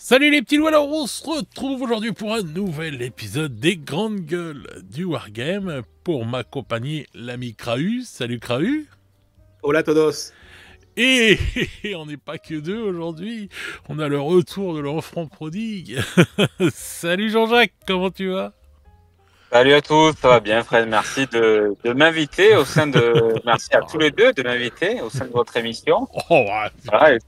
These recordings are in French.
Salut les petits loups, alors on se retrouve aujourd'hui pour un nouvel épisode des Grandes Gueules du Wargame. Pour m'accompagner l'ami Krahu. Salut Krahu. Hola todos. Et on n'est pas que deux aujourd'hui, on a le retour de l'enfant prodigue. Salut Jean-Jacques, comment tu vas? Salut à tous, ça va bien Fred, merci de m'inviter au sein de... Merci à tous les deux de m'inviter au sein de votre émission. Oh, ouais. Voilà,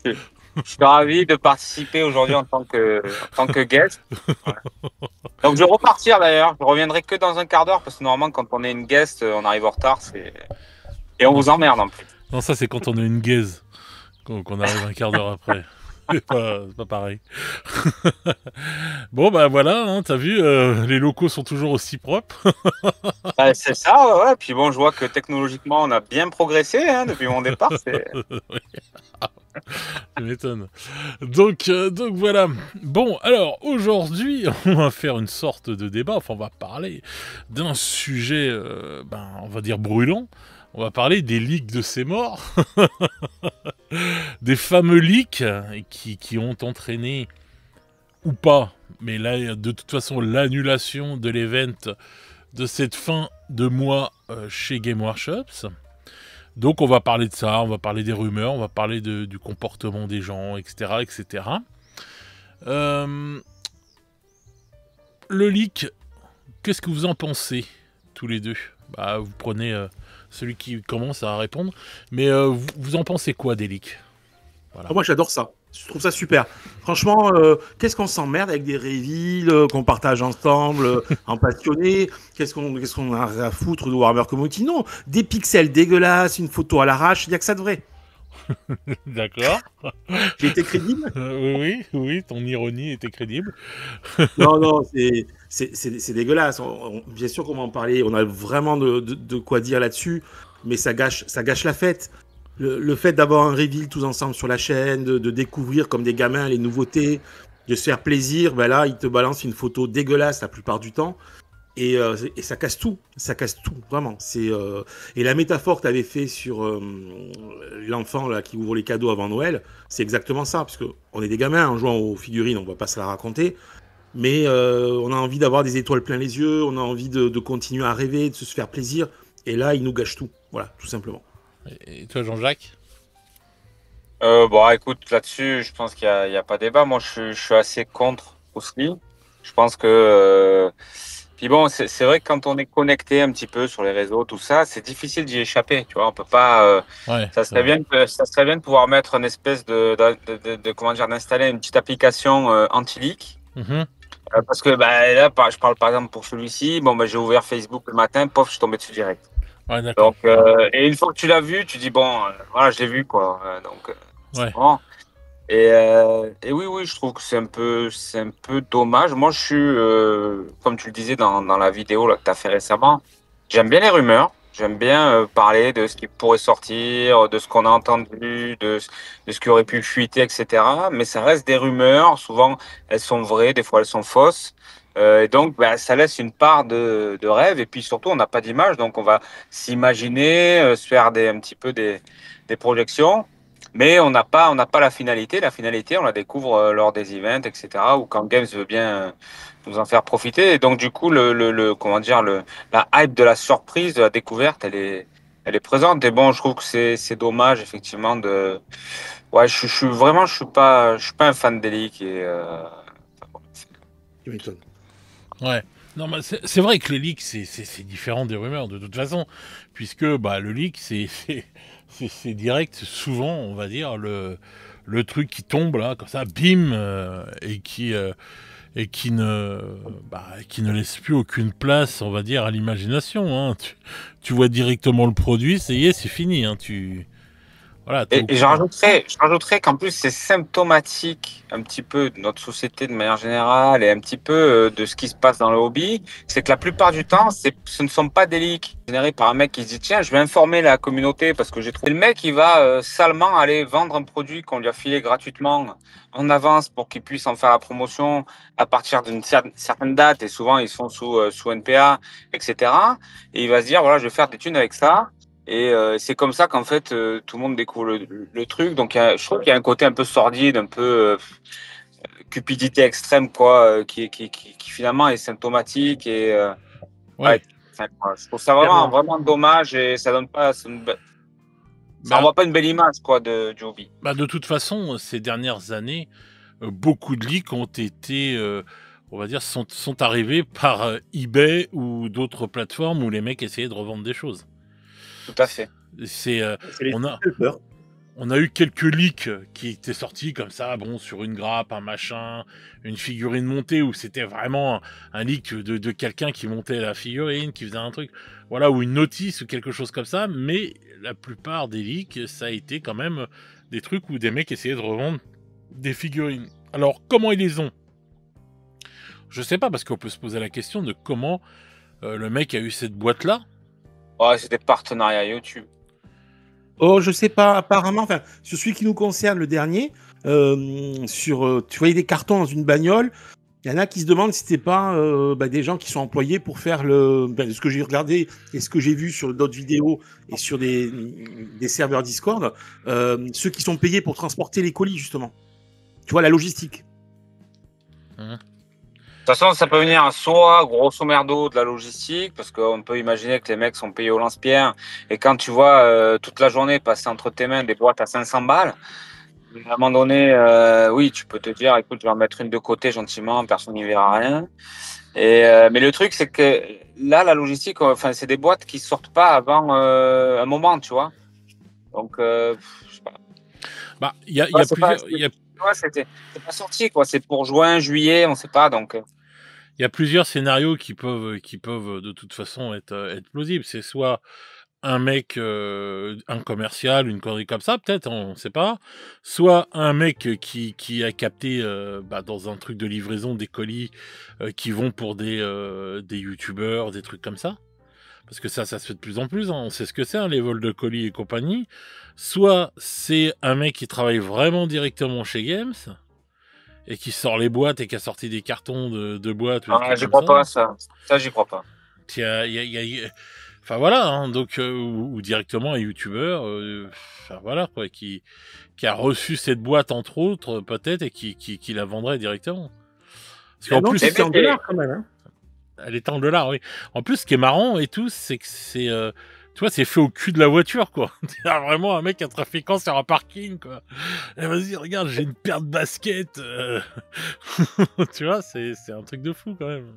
je suis ravi de participer aujourd'hui en tant que guest. Voilà. Donc je vais repartir d'ailleurs, je reviendrai que dans un quart d'heure parce que normalement quand on est une guest, on arrive en retard et on vous emmerde en plus. Non, ça c'est quand on a une gaze, qu'on arrive un quart d'heure après. C'est pas pareil. Bon bah voilà, hein, t'as vu, les locaux sont toujours aussi propres. Ouais, c'est ça, ouais. Puis bon, je vois que technologiquement on a bien progressé hein, depuis mon départ. Tu m'étonnes. Donc voilà. Bon, alors aujourd'hui, on va faire une sorte de débat. Enfin, on va parler d'un sujet, on va dire brûlant. On va parler des leaks de ces morts, des fameux leaks qui ont entraîné ou pas, mais là, de toute façon, l'annulation de l'event de cette fin de mois chez Game Workshops. Donc on va parler de ça, on va parler des rumeurs, on va parler du comportement des gens, etc. etc. Le leak, qu'est-ce que vous en pensez, tous les deux? Bah, vous prenez celui qui commence à répondre. Mais vous en pensez quoi des leaks? Voilà. Moi, j'adore ça. Je trouve ça super. Franchement, qu'est-ce qu'on s'emmerde avec des reveals qu'on partage ensemble en passionné. Qu'est-ce qu'on a à foutre de Warhammer Community? Non, des pixels dégueulasses, une photo à l'arrache, il n'y a que ça de vrai. D'accord. J'ai été crédible? Oui, ton ironie était crédible. Non, non, c'est dégueulasse. Bien sûr qu'on va en parler. On a vraiment de quoi dire là-dessus, mais ça gâche la fête. Le fait d'avoir un reveal tous ensemble sur la chaîne, de découvrir comme des gamins les nouveautés, de se faire plaisir, ben là, ils te balancent une photo dégueulasse la plupart du temps. Et ça casse tout, vraiment. Et la métaphore que tu avais fait sur l'enfant là qui ouvre les cadeaux avant Noël, c'est exactement ça, parce que on est des gamins en jouant aux figurines, on va pas se la raconter, mais on a envie d'avoir des étoiles plein les yeux, on a envie de continuer à rêver, de se faire plaisir, et là, ils nous gâchent tout, voilà, tout simplement. Et toi, Jean-Jacques? Bon, écoute, là-dessus, je pense qu'il y a pas débat. Moi, je suis assez contre aussi. Je pense que... Puis bon, c'est vrai que quand on est connecté un petit peu sur les réseaux, tout ça, c'est difficile d'y échapper. Tu vois, on peut pas... Ouais, ça serait bien ça serait bien de pouvoir mettre une espèce comment dire, d'installer une petite application anti-leak. Mhm. Parce que bah, là, je parle par exemple pour celui-ci. Bon, bah, j'ai ouvert Facebook le matin, pof, je suis tombé dessus direct. Ouais, d'accord. Donc, et une fois que tu l'as vu, tu dis bon, voilà, je l'ai vu quoi. C'est Ouais. bon. Et oui, oui, je trouve que c'est un peu dommage. Moi, je suis, comme tu le disais dans la vidéo là, que tu as fait récemment, j'aime bien les rumeurs. J'aime bien parler de ce qui pourrait sortir, de ce qu'on a entendu, de ce qui aurait pu fuiter, etc. Mais ça reste des rumeurs. Souvent, elles sont vraies, des fois, elles sont fausses. Et donc, bah, ça laisse une part de rêve. Et puis surtout, on n'a pas d'image. Donc, on va s'imaginer, se faire un petit peu des projections. Mais on n'a pas la finalité. La finalité, on la découvre lors des events, etc. Ou quand Games veut bien nous en faire profiter. Et donc, du coup, comment dire, la hype de la surprise, de la découverte, elle est présente. Et bon, je trouve que c'est dommage, effectivement, ouais, je suis pas un fan d'Elic et, Tu m'étonnes. Ouais. Non, mais c'est vrai que les leaks, c'est différent des rumeurs, de toute façon, puisque bah, le leak, c'est direct, souvent, on va dire, le truc qui tombe, là, comme ça, bim, et qui ne laisse plus aucune place, on va dire, à l'imagination. Hein. Tu vois directement le produit, ça y est, c'est fini. Hein. Voilà, t'es au Et courant. je rajouterais qu'en plus, c'est symptomatique un petit peu de notre société de manière générale et un petit peu de ce qui se passe dans le hobby. C'est que la plupart du temps, ce ne sont pas des leaks générés par un mec qui se dit, tiens, je vais informer la communauté parce que j'ai trouvé le mec, il va salement aller vendre un produit qu'on lui a filé gratuitement en avance pour qu'il puisse en faire la promotion à partir d'une certaine date. Et souvent, ils sont sous NPA, etc. Et il va se dire, voilà, je vais faire des thunes avec ça. Et c'est comme ça qu'en fait tout le monde découvre le truc. Donc je trouve qu'il y a un côté un peu sordide, un peu cupidité extrême, quoi, qui finalement est symptomatique et Ouais. enfin, je trouve ça vraiment dommage et ça donne pas, ça envoie pas une belle image, quoi, du hobby. Bah, de toute façon, ces dernières années, beaucoup de leaks ont été, on va dire, sont arrivés par eBay ou d'autres plateformes où les mecs essayaient de revendre des choses. Tout à fait. C'est les On a, scalpers. on a eu quelques leaks qui étaient sortis comme ça, bon, sur une grappe, un machin, une figurine montée, où c'était vraiment un leak de quelqu'un qui montait la figurine, qui faisait un truc, voilà, ou une notice ou quelque chose comme ça, mais la plupart des leaks, ça a été quand même des trucs où des mecs essayaient de revendre des figurines. Alors, comment ils les ont ? Je sais pas, parce qu'on peut se poser la question de comment le mec a eu cette boîte-là. Ouais, c'est des partenariats YouTube. Oh, je sais pas, apparemment, enfin, sur celui qui nous concerne, le dernier, tu voyais des cartons dans une bagnole, il y en a qui se demandent si c'était pas des gens qui sont employés pour faire ce que j'ai regardé et ce que j'ai vu sur d'autres vidéos et sur des serveurs Discord, ceux qui sont payés pour transporter les colis, justement. Tu vois, la logistique. De toute façon, ça peut venir soit grosso merdo de la logistique, parce qu'on peut imaginer que les mecs sont payés au lance-pierre, et quand tu vois toute la journée passer entre tes mains des boîtes à 500 balles, à un moment donné, oui, tu peux te dire, écoute, je vais en mettre une de côté gentiment, personne n'y verra rien. Mais le truc, c'est que là, la logistique, enfin, c'est des boîtes qui sortent pas avant un moment, tu vois. Donc, je sais pas. Bah, il y a plusieurs. C'est pas sorti, quoi. C'est pour juin, juillet, on sait pas. Donc, il y a plusieurs scénarios qui peuvent de toute façon être plausibles. C'est soit un mec, un commercial, une connerie comme ça, peut-être, on sait pas. Soit un mec qui a capté dans un truc de livraison des colis qui vont pour des youtubeurs, des trucs comme ça. Parce que ça se fait de plus en plus, hein. On sait ce que c'est, hein, les vols de colis et compagnie. Soit c'est un mec qui travaille vraiment directement chez Games et qui sort les boîtes et qui a sorti des cartons de boîtes. Je crois pas ça. Ça, j'y crois pas. Enfin voilà, hein, donc ou directement un youtubeur, enfin voilà quoi, qui a reçu cette boîte entre autres peut-être et qui la vendrait directement. Parce qu'en plus c'est en dollars quand même. Hein. Elle est en dollars, oui. En plus, ce qui est marrant et tout, c'est que c'est, tu vois, c'est fait au cul de la voiture, quoi. C'est vraiment un mec, un trafiquant sur un parking, quoi. Et vas-y, regarde, j'ai une paire de baskets. Tu vois, c'est un truc de fou, quand même.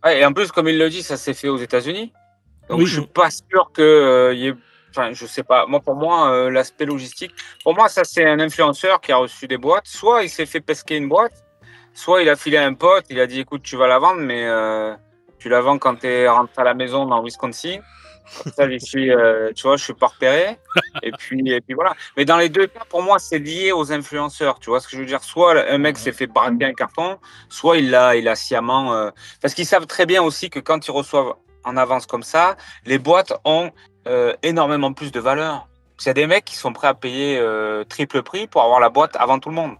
Ouais, et en plus, comme il le dit, ça s'est fait aux États-Unis. Donc, oui, je suis pas sûr que y ait... Enfin, je sais pas. Moi, pour moi, l'aspect logistique, pour moi, ça, c'est un influenceur qui a reçu des boîtes. Soit il s'est fait pesquer une boîte, soit il a filé à un pote, il a dit, écoute, tu vas la vendre, mais tu la vends quand tu es rentré à la maison dans Wisconsin. Comme ça, tu vois, je suis pas repéré. Et puis voilà. Mais dans les deux cas, pour moi, c'est lié aux influenceurs. Tu vois ce que je veux dire? Soit un mec s'est fait braquer un carton, soit il a sciemment. Parce qu'ils savent très bien aussi que quand ils reçoivent en avance comme ça, les boîtes ont énormément plus de valeur. Il y a des mecs qui sont prêts à payer triple prix pour avoir la boîte avant tout le monde.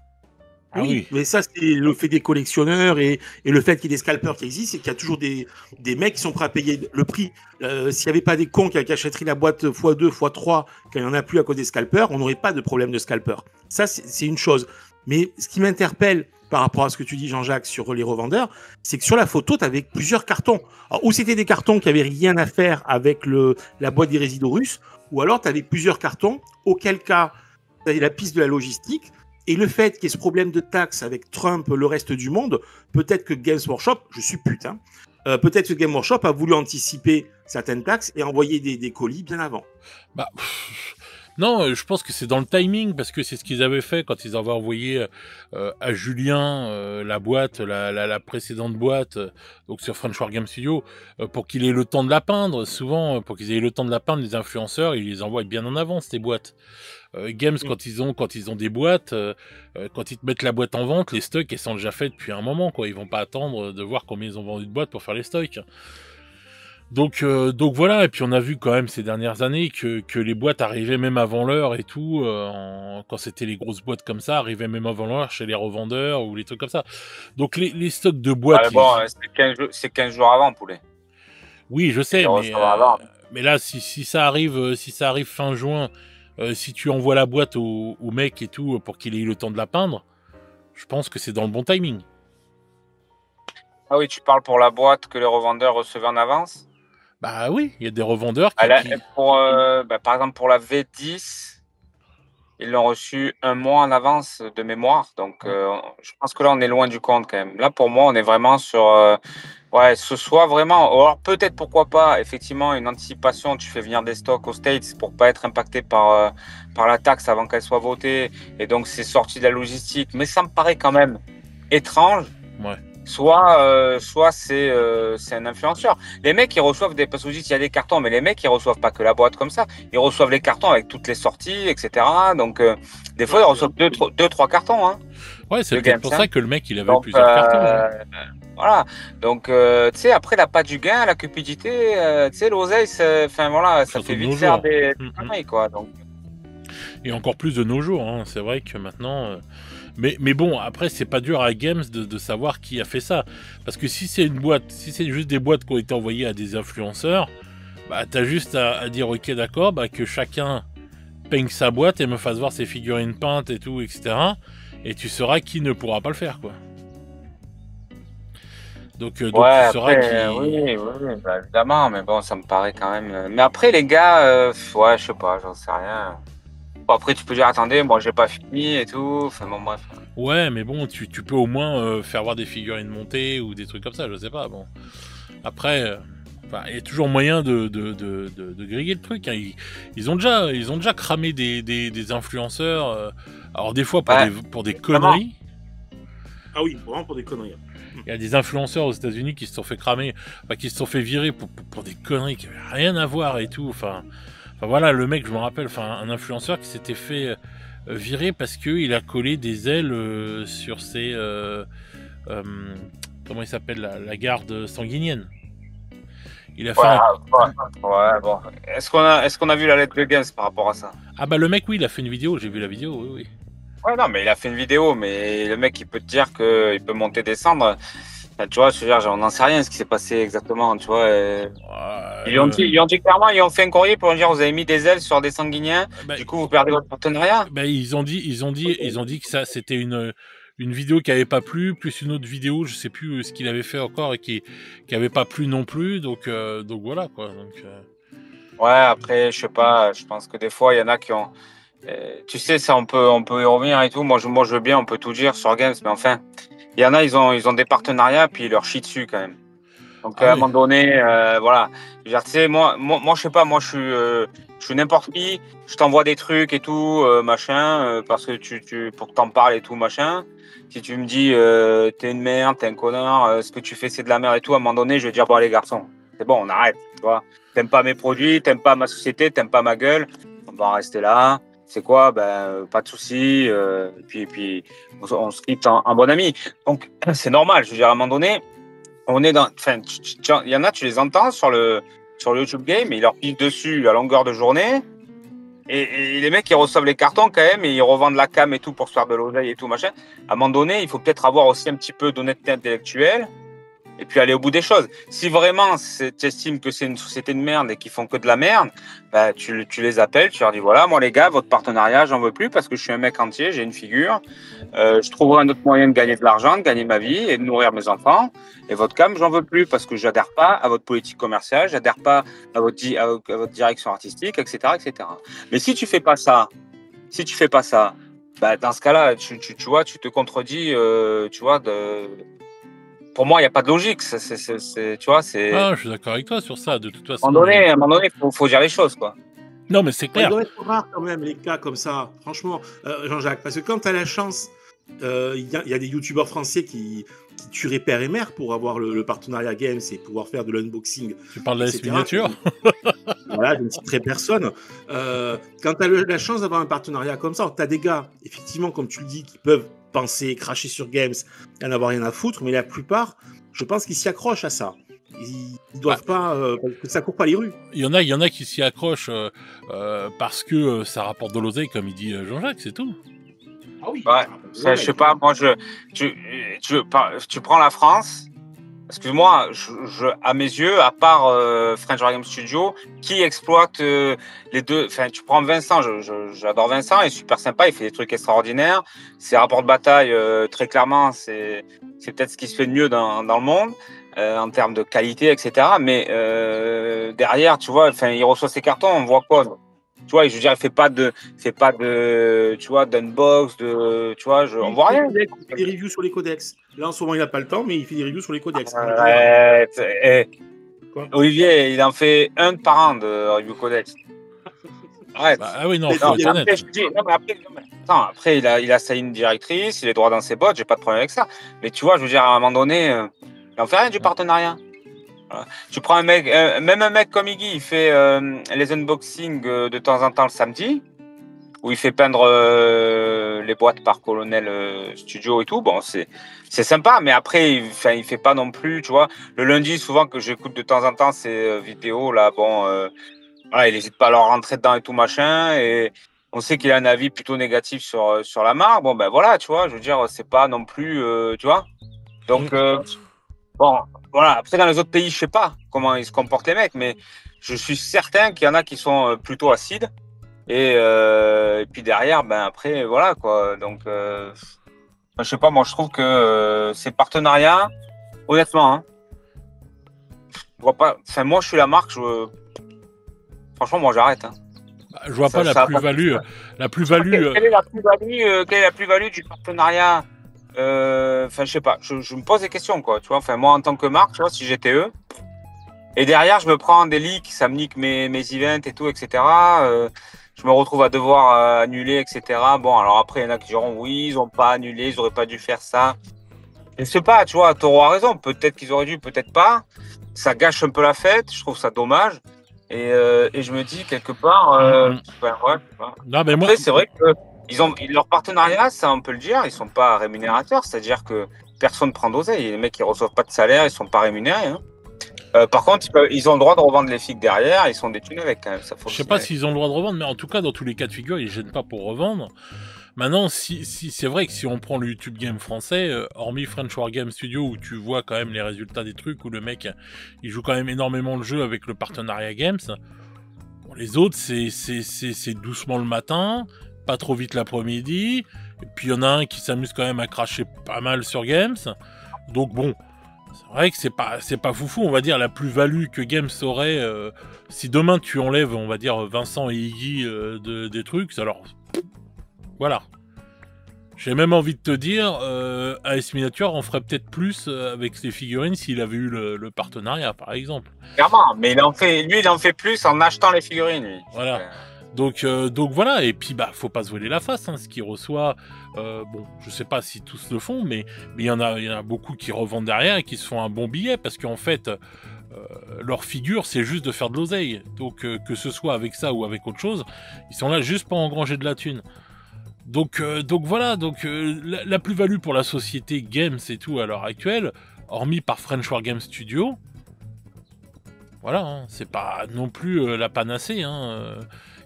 Ah oui, mais ça, c'est le fait des collectionneurs et le fait qu'il y ait des scalpers qui existent, c'est qu'il y a toujours des mecs qui sont prêts à payer le prix. S'il n'y avait pas des cons qui achèteraient la boîte x2, x3, quand il n'y en a plus à cause des scalpers, on n'aurait pas de problème de scalpers. Ça, c'est une chose. Mais ce qui m'interpelle par rapport à ce que tu dis, Jean-Jacques, sur les revendeurs, c'est que sur la photo, tu avais plusieurs cartons. Alors, ou c'était des cartons qui n'avaient rien à faire avec la boîte des résidus russes, ou alors tu avais plusieurs cartons, auquel cas, tu avais la piste de la logistique. Et le fait qu'il y ait ce problème de taxes avec Trump, le reste du monde, peut-être que Games Workshop, je suis putain, peut-être que Games Workshop a voulu anticiper certaines taxes et envoyer des colis bien avant. Bah, non, je pense que c'est dans le timing, parce que c'est ce qu'ils avaient fait quand ils avaient envoyé à Julien la boîte, la précédente boîte, donc sur French War Game Studio, pour qu'il ait le temps de la peindre. Souvent, pour qu'ils aient le temps de la peindre, les influenceurs, ils les envoient bien en avance, ces boîtes. Games, quand ils ont des boîtes, quand ils te mettent la boîte en vente, les stocks, elles sont déjà faits depuis un moment, quoi. Ils vont pas attendre de voir combien ils ont vendu de boîtes pour faire les stocks. Donc voilà, et puis on a vu quand même ces dernières années que les boîtes arrivaient même avant l'heure et tout, quand c'était les grosses boîtes comme ça, arrivaient même avant l'heure chez les revendeurs ou les trucs comme ça. Donc les stocks de boîtes... C'est 15 jours avant, poulet. Oui, je sais, mais là, si ça arrive fin juin, si tu envoies la boîte au mec et tout pour qu'il ait eu le temps de la peindre, Je pense que c'est dans le bon timing. Ah oui, tu parles pour la boîte que les revendeurs recevaient en avance? Bah oui, il y a des revendeurs Par exemple, pour la V10, ils l'ont reçu un mois en avance de mémoire. Donc, je pense que là, on est loin du compte quand même. Là, pour moi, on est vraiment sur... ce soit vraiment... Alors, peut-être, pourquoi pas, effectivement, une anticipation. Tu fais venir des stocks aux States pour pas être impacté par la taxe avant qu'elle soit votée. Et donc, c'est sorti de la logistique. Mais ça me paraît quand même étrange. Ouais. Soit c'est un influenceur. Les mecs, ils reçoivent parce que vous dites il y a des cartons, mais les mecs, ils reçoivent pas que la boîte comme ça. Ils reçoivent les cartons avec toutes les sorties, etc. Donc, des fois, ils reçoivent deux, trois cartons. Hein, ouais, c'est peut-être pour ça que le mec, il avait plusieurs cartons. Voilà. Donc, tu sais, après, la patte du gain, la cupidité, tu sais, l'oseille, ça fait vite faire des conneries, quoi. Donc... Et encore plus de nos jours. Hein. C'est vrai que maintenant... Mais bon, après, c'est pas dur à Games de savoir qui a fait ça. Parce que si c'est juste des boîtes qui ont été envoyées à des influenceurs, bah t'as juste à dire ok d'accord, bah, que chacun peigne sa boîte et me fasse voir ses figurines peintes et tout, etc. Et tu sauras qui ne pourra pas le faire, quoi. Donc tu sauras qui... Oui, bah, évidemment, mais bon, ça me paraît quand même... Mais après, les gars, je sais pas, j'en sais rien. Bon, après, tu peux dire, attendez, moi, j'ai pas fini et tout. Enfin, bon, bref. Ouais, mais bon, tu peux au moins faire voir des figurines montées ou des trucs comme ça, je sais pas. Bon. Après, il y a toujours moyen de griller le truc. Hein. Ils ont déjà cramé des influenceurs. Alors, des fois, pour des conneries. Ah oui, vraiment pour des conneries. Il y a des influenceurs aux États-Unis qui se sont fait cramer, qui se sont fait virer pour des conneries qui n'avaient rien à voir et tout. Enfin, voilà, le mec, je me rappelle, un influenceur qui s'était fait virer parce qu'il a collé des ailes sur ses... comment il s'appelle, la garde sanguinienne. Il a fait bon. Est-ce qu'on a vu la lettre de Games par rapport à ça? Ah bah le mec, oui, il a fait une vidéo, j'ai vu la vidéo, oui. Ouais, non, mais il a fait une vidéo, mais le mec, il peut te dire qu'il peut monter, descendre. Enfin, tu vois, je veux dire, on n'en sait rien ce qui s'est passé exactement, tu vois. Ils ont dit clairement, ils ont fait un courrier pour dire vous avez mis des ailes sur des sanguiniens, du coup vous perdez votre partenariat. Ils ont dit que ça c'était une vidéo qui avait pas plu, plus une autre vidéo, je sais plus ce qu'il avait fait encore et qui avait pas plu non plus, donc voilà quoi. Ouais, après je sais pas, je pense que des fois il y en a qui ont, tu sais, ça on peut y revenir et tout. Moi je veux bien, on peut tout dire sur Games, mais enfin. Il y en a, ils ont des partenariats, puis ils leur chient dessus quand même. Donc à un moment donné, voilà. Tu sais, moi, je sais pas, moi je suis n'importe qui, je t'envoie des trucs et tout, machin, parce que pour que t'en parles et tout, machin. Si tu me dis t'es une merde, t'es un connard, ce que tu fais c'est de la merde et tout, à un moment donné, je vais dire bon les garçons, c'est bon, on arrête, tu vois. T'aimes pas mes produits, t'aimes pas ma société, t'aimes pas ma gueule, on va en rester là. C'est quoi? Pas de souci. Puis on se quitte en bon ami. Donc, c'est normal. Je veux dire, à un moment donné, on est dans. Enfin, il y en a, tu les entends sur le YouTube Game, et ils leur pillent dessus à longueur de journée. Et les mecs, ils reçoivent les cartons quand même, et ils revendent la cam et tout pour se faire de l'oseille et tout, machin. À un moment donné, il faut peut-être avoir aussi un petit peu d'honnêteté intellectuelle. Et puis aller au bout des choses. Si vraiment tu estimes que c'est une société de merde et qu'ils font que de la merde, tu les appelles, tu leur dis voilà, moi les gars, votre partenariat, j'en veux plus parce que je suis un mec entier, j'ai une figure. Je trouverai un autre moyen de gagner de l'argent, de gagner ma vie et de nourrir mes enfants. Et votre cam, j'en veux plus parce que j'adhère pas à votre politique commerciale, j'adhère pas à votre direction artistique, etc., etc. Mais si tu fais pas ça, dans ce cas-là, tu vois, tu te contredis, tu vois, pour moi, il n'y a pas de logique. Tu vois, je suis d'accord avec toi sur ça, de toute façon. À un moment donné, faut dire les choses, quoi. Non, mais c'est clair. Ils doivent être rares quand même, les cas comme ça, franchement, Jean-Jacques. Parce que quand tu as la chance, il y a des youtubeurs français qui tueraient père et mère pour avoir le partenariat Games et pouvoir faire de l'unboxing. Tu parles de la signature. Voilà, je ne citerai personne. Quand tu as la chance d'avoir un partenariat comme ça, tu as des gars, effectivement, comme tu le dis, qui peuvent penser, cracher sur Games et n'en avoir rien à foutre, mais la plupart, je pense qu'ils s'y accrochent à ça. Ils doivent pas, que ça court pas les rues. Il y en a qui s'y accrochent parce que ça rapporte de l'oseille, comme il dit Jean-Jacques, c'est tout. Ah oui. Ouais, je sais pas, moi tu prends la France, excuse-moi, à mes yeux, à part French War Game Studio, qui exploite les deux. Enfin, tu prends Vincent, j'adore Vincent, il est super sympa, il fait des trucs extraordinaires. Ses rapports de bataille, très clairement, c'est peut-être ce qui se fait de mieux dans le monde. En termes de qualité, etc. Mais derrière, tu vois, il reçoit ses cartons, on voit quoi? Tu vois, je veux dire, il fait pas de, tu vois, d'unbox, tu vois, on voit rien. Il fait des reviews sur les codex. Là, en ce moment, il n'a pas le temps, mais il fait des reviews sur les codex. Olivier, il en fait un par an de review codex. Arrête. Ah oui, non, faut être honnête. Après, il a sa ligne directrice, il est droit dans ses bottes, j'ai pas de problème avec ça. Mais tu vois, je veux dire, à un moment donné, il en fait rien du partenariat. Voilà. Tu prends un mec, même un mec comme Iggy, il fait les unboxings de temps en temps le samedi, où il fait peindre les boîtes par Colonel Studio et tout. Bon, c'est sympa, mais après, il fait pas non plus, tu vois. Le lundi, souvent que j'écoute de temps en temps ces vidéos là, bon, voilà, il n'hésite pas à leur rentrer dedans et tout machin, et on sait qu'il a un avis plutôt négatif sur la marque. Bon, ben voilà, tu vois, je veux dire, c'est pas non plus, tu vois. Donc, bon, voilà. Après, dans les autres pays, je sais pas comment ils se comportent les mecs, mais je suis certain qu'il y en a qui sont plutôt acides. Et puis derrière, ben après, voilà quoi. Donc, je sais pas, moi je trouve que ces partenariats, honnêtement, hein, je vois pas. Enfin, moi je suis la marque, franchement, moi j'arrête. Hein. Bah, je vois pas la plus-value. La plus-value. Quelle est la plus-value du partenariat? Enfin, je sais pas. Je me pose des questions, quoi. Tu vois. Enfin, moi en tant que marque, tu vois, si j'étais eux, et derrière je me prends des leaks, ça me nique mes events et tout, etc. Je me retrouve à devoir annuler, etc. Bon, alors après, il y en a qui diront oui, ils n'ont pas annulé, ils n'auraient pas dû faire ça. Je sais pas, tu vois, Taureau a raison. Peut-être qu'ils auraient dû, peut-être pas. Ça gâche un peu la fête. Je trouve ça dommage. Et je me dis quelque part, ouais. Non, mais après, moi... c'est vrai que leur partenariat, ça on peut le dire, ils sont pas rémunérateurs. C'est-à-dire que personne ne prend d'oseille. Les mecs, ils reçoivent pas de salaire, ils sont pas rémunérés. Hein. Par contre, ils ont le droit de revendre les figues derrière, ils sont détenus avec quand même. Je sais pas s'ils ont le droit de revendre, mais en tout cas, dans tous les cas de figure, ils ne gênent pas pour revendre. Maintenant, si c'est vrai que si on prend le YouTube Game français, hormis French War Game Studio, où tu vois quand même les résultats des trucs, où le mec, il joue quand même énormément le jeu avec le partenariat Games, bon, les autres, c'est doucement le matin, pas trop vite l'après-midi, et puis il y en a un qui s'amuse quand même à cracher pas mal sur Games, donc bon... C'est vrai que c'est pas foufou, on va dire, la plus-value que Games aurait, si demain tu enlèves, on va dire, Vincent et Iggy des trucs, alors, voilà. J'ai même envie de te dire, AS Miniature en ferait peut-être plus avec ses figurines s'il avait eu le partenariat, par exemple. Clairement, mais il en fait plus en achetant les figurines, lui. Voilà. Donc voilà, et puis bah faut pas se voiler la face, hein, ce qu'il reçoit, bon, je sais pas si tous le font, mais il y en a beaucoup qui revendent derrière et qui se font un bon billet, parce qu'en fait, leur figure, c'est juste de faire de l'oseille, donc que ce soit avec ça ou avec autre chose, ils sont là juste pour engranger de la thune. Donc voilà, la plus-value pour la société Games et tout à l'heure actuelle, hormis par French War Game Studio, voilà, hein, c'est pas non plus la panacée, hein,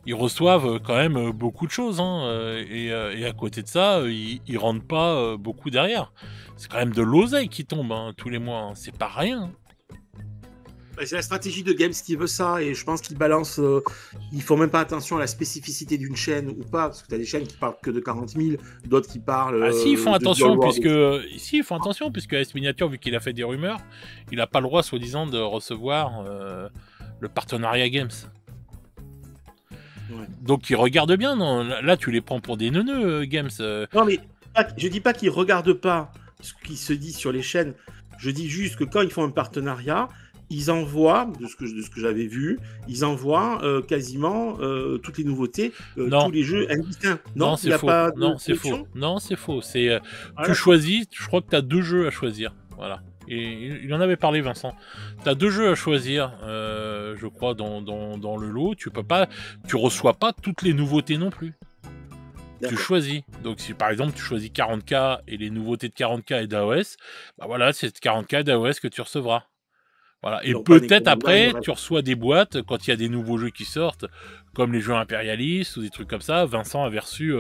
ils reçoivent quand même beaucoup de choses, hein, et à côté de ça, ils rendent pas beaucoup derrière. C'est quand même de l'oseille qui tombe hein, tous les mois, hein. C'est pas rien. C'est la stratégie de Games qui veut ça, et je pense qu'ils balancent. Ils font même pas attention à la spécificité d'une chaîne ou pas, parce que tu as des chaînes qui parlent que de 40 000, d'autres qui parlent. Ah si, ils font attention, puisque AS Miniature, vu qu'il a fait des rumeurs, il n'a pas le droit, soi-disant, de recevoir le partenariat Games. Ouais. Donc ils regardent bien, non? Là tu les prends pour des neuneux, Games. Non mais je dis pas qu'ils regardent pas ce qui se dit sur les chaînes, je dis juste que quand ils font un partenariat, ils envoient, de ce que j'avais vu, ils envoient quasiment toutes les nouveautés, tous les jeux indistincts. Non, c'est faux. Non, c'est faux. Non, c'est faux. C'est tu choisis, je crois que tu as 2 jeux à choisir. Voilà. Et il en avait parlé, Vincent. Tu as 2 jeux à choisir, je crois, dans le lot. Tu reçois pas toutes les nouveautés non plus. Tu choisis. Donc, si par exemple tu choisis 40K et les nouveautés de 40K et d'AOS, bah voilà, c'est 40K d'AOS que tu recevras. Voilà. Ils Et l'ont pas peut-être décommandé, après, ouais. tu reçois des boîtes quand il y a des nouveaux jeux qui sortent, comme les jeux impérialistes ou des trucs comme ça. Vincent avait reçu,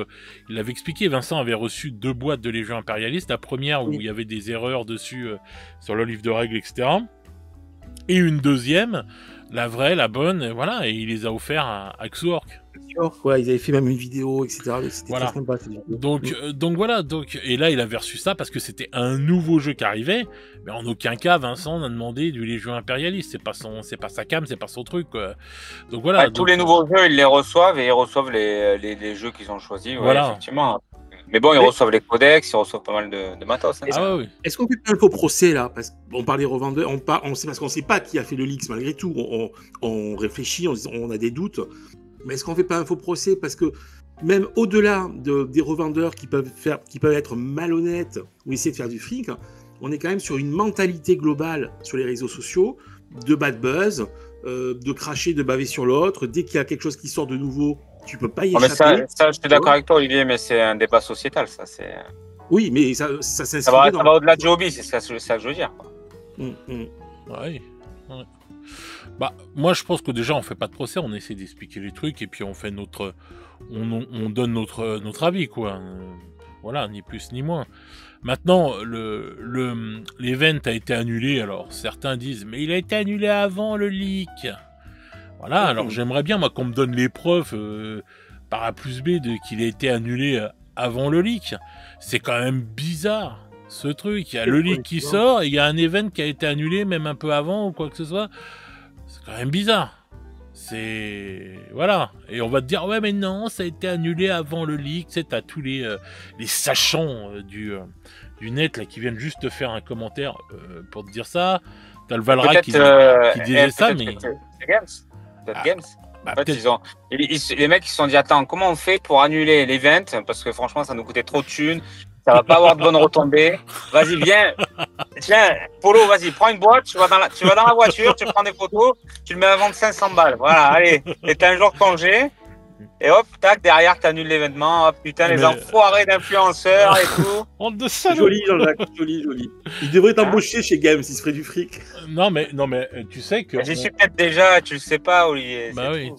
il l'avait expliqué, Vincent avait reçu 2 boîtes de les jeux impérialistes. La première où Oui. il y avait des erreurs dessus sur le livre de règles, etc. Et une deuxième, la vraie, la bonne, voilà, et il les a offerts à Xork. Ouais, ils avaient fait même une vidéo, etc. C'était Voilà. très sympa cette vidéo. Donc voilà, et là il avait reçu ça parce que c'était un nouveau jeu qui arrivait, mais en aucun cas Vincent n'a demandé les jeux impérialistes, c'est pas sa cam, c'est pas son truc, quoi. Donc voilà. Ouais, tous les nouveaux jeux, ils les reçoivent et ils reçoivent les jeux qu'ils ont choisis, ouais, Voilà. effectivement. Mais bon, ils reçoivent les codex, ils reçoivent pas mal de matos. Hein. Ah ouais, oui. Est-ce qu'on fait pas un faux procès là? Parce qu'on parle des revendeurs, on sait parce qu'on sait pas qui a fait le leaks malgré tout. On réfléchit, on a des doutes. Mais est-ce qu'on fait pas un faux procès? Parce que même au-delà des revendeurs qui peuvent être malhonnêtes ou essayer de faire du fric, on est quand même sur une mentalité globale sur les réseaux sociaux de bad buzz, de cracher, de baver sur l'autre. Dès qu'il y a quelque chose qui sort de nouveau, tu peux pas y Mais échapper. ça, je suis d'accord avec toi, Olivier, mais c'est un débat sociétal, ça. Oui, mais ça Ça s'inscrit va au-delà de hobby, c'est ça que je veux dire. Quoi. Ouais. Bah, moi je pense que déjà on fait pas de procès, on essaie d'expliquer les trucs et puis on fait on donne notre avis, quoi. Voilà, ni plus ni moins. Maintenant, l'event a été annulé, alors certains disent mais il a été annulé avant le leak. Voilà, alors j'aimerais bien moi qu'on me donne les preuves par A plus B qu'il a été annulé avant le leak. C'est quand même bizarre. Ce truc, il y a le leak qui sort et il y a un event qui a été annulé même un peu avant ou quoi que ce soit. C'est quand même bizarre. Voilà. Et on va te dire ouais mais non, ça a été annulé avant le leak. Tu sais, t'as tous les sachants du net là qui viennent juste te faire un commentaire pour te dire ça. T'as le Valra qui disait ça, mais Games. En fait, les mecs ils se sont dit attends, comment on fait pour annuler l'event parce que franchement ça nous coûtait trop de thunes. Ça va pas avoir de bonnes retombées. Vas-y, viens. Tiens, Polo, vas-y, prends une boîte, tu vas dans la voiture, tu prends des photos, tu le mets à vendre 500 balles. Voilà, allez. Et t'as un jour de congé. Et hop, tac, derrière, t'annules l'événement. Hop, putain, les enfoirés d'influenceurs et tout. Honte de ça. Joli, Jean-Jacques, joli. Il devrait t'embaucher chez Games, il se ferait du fric. Non, mais tu sais que. J'y suis peut-être déjà, tu le sais pas, Olivier. Bah oui,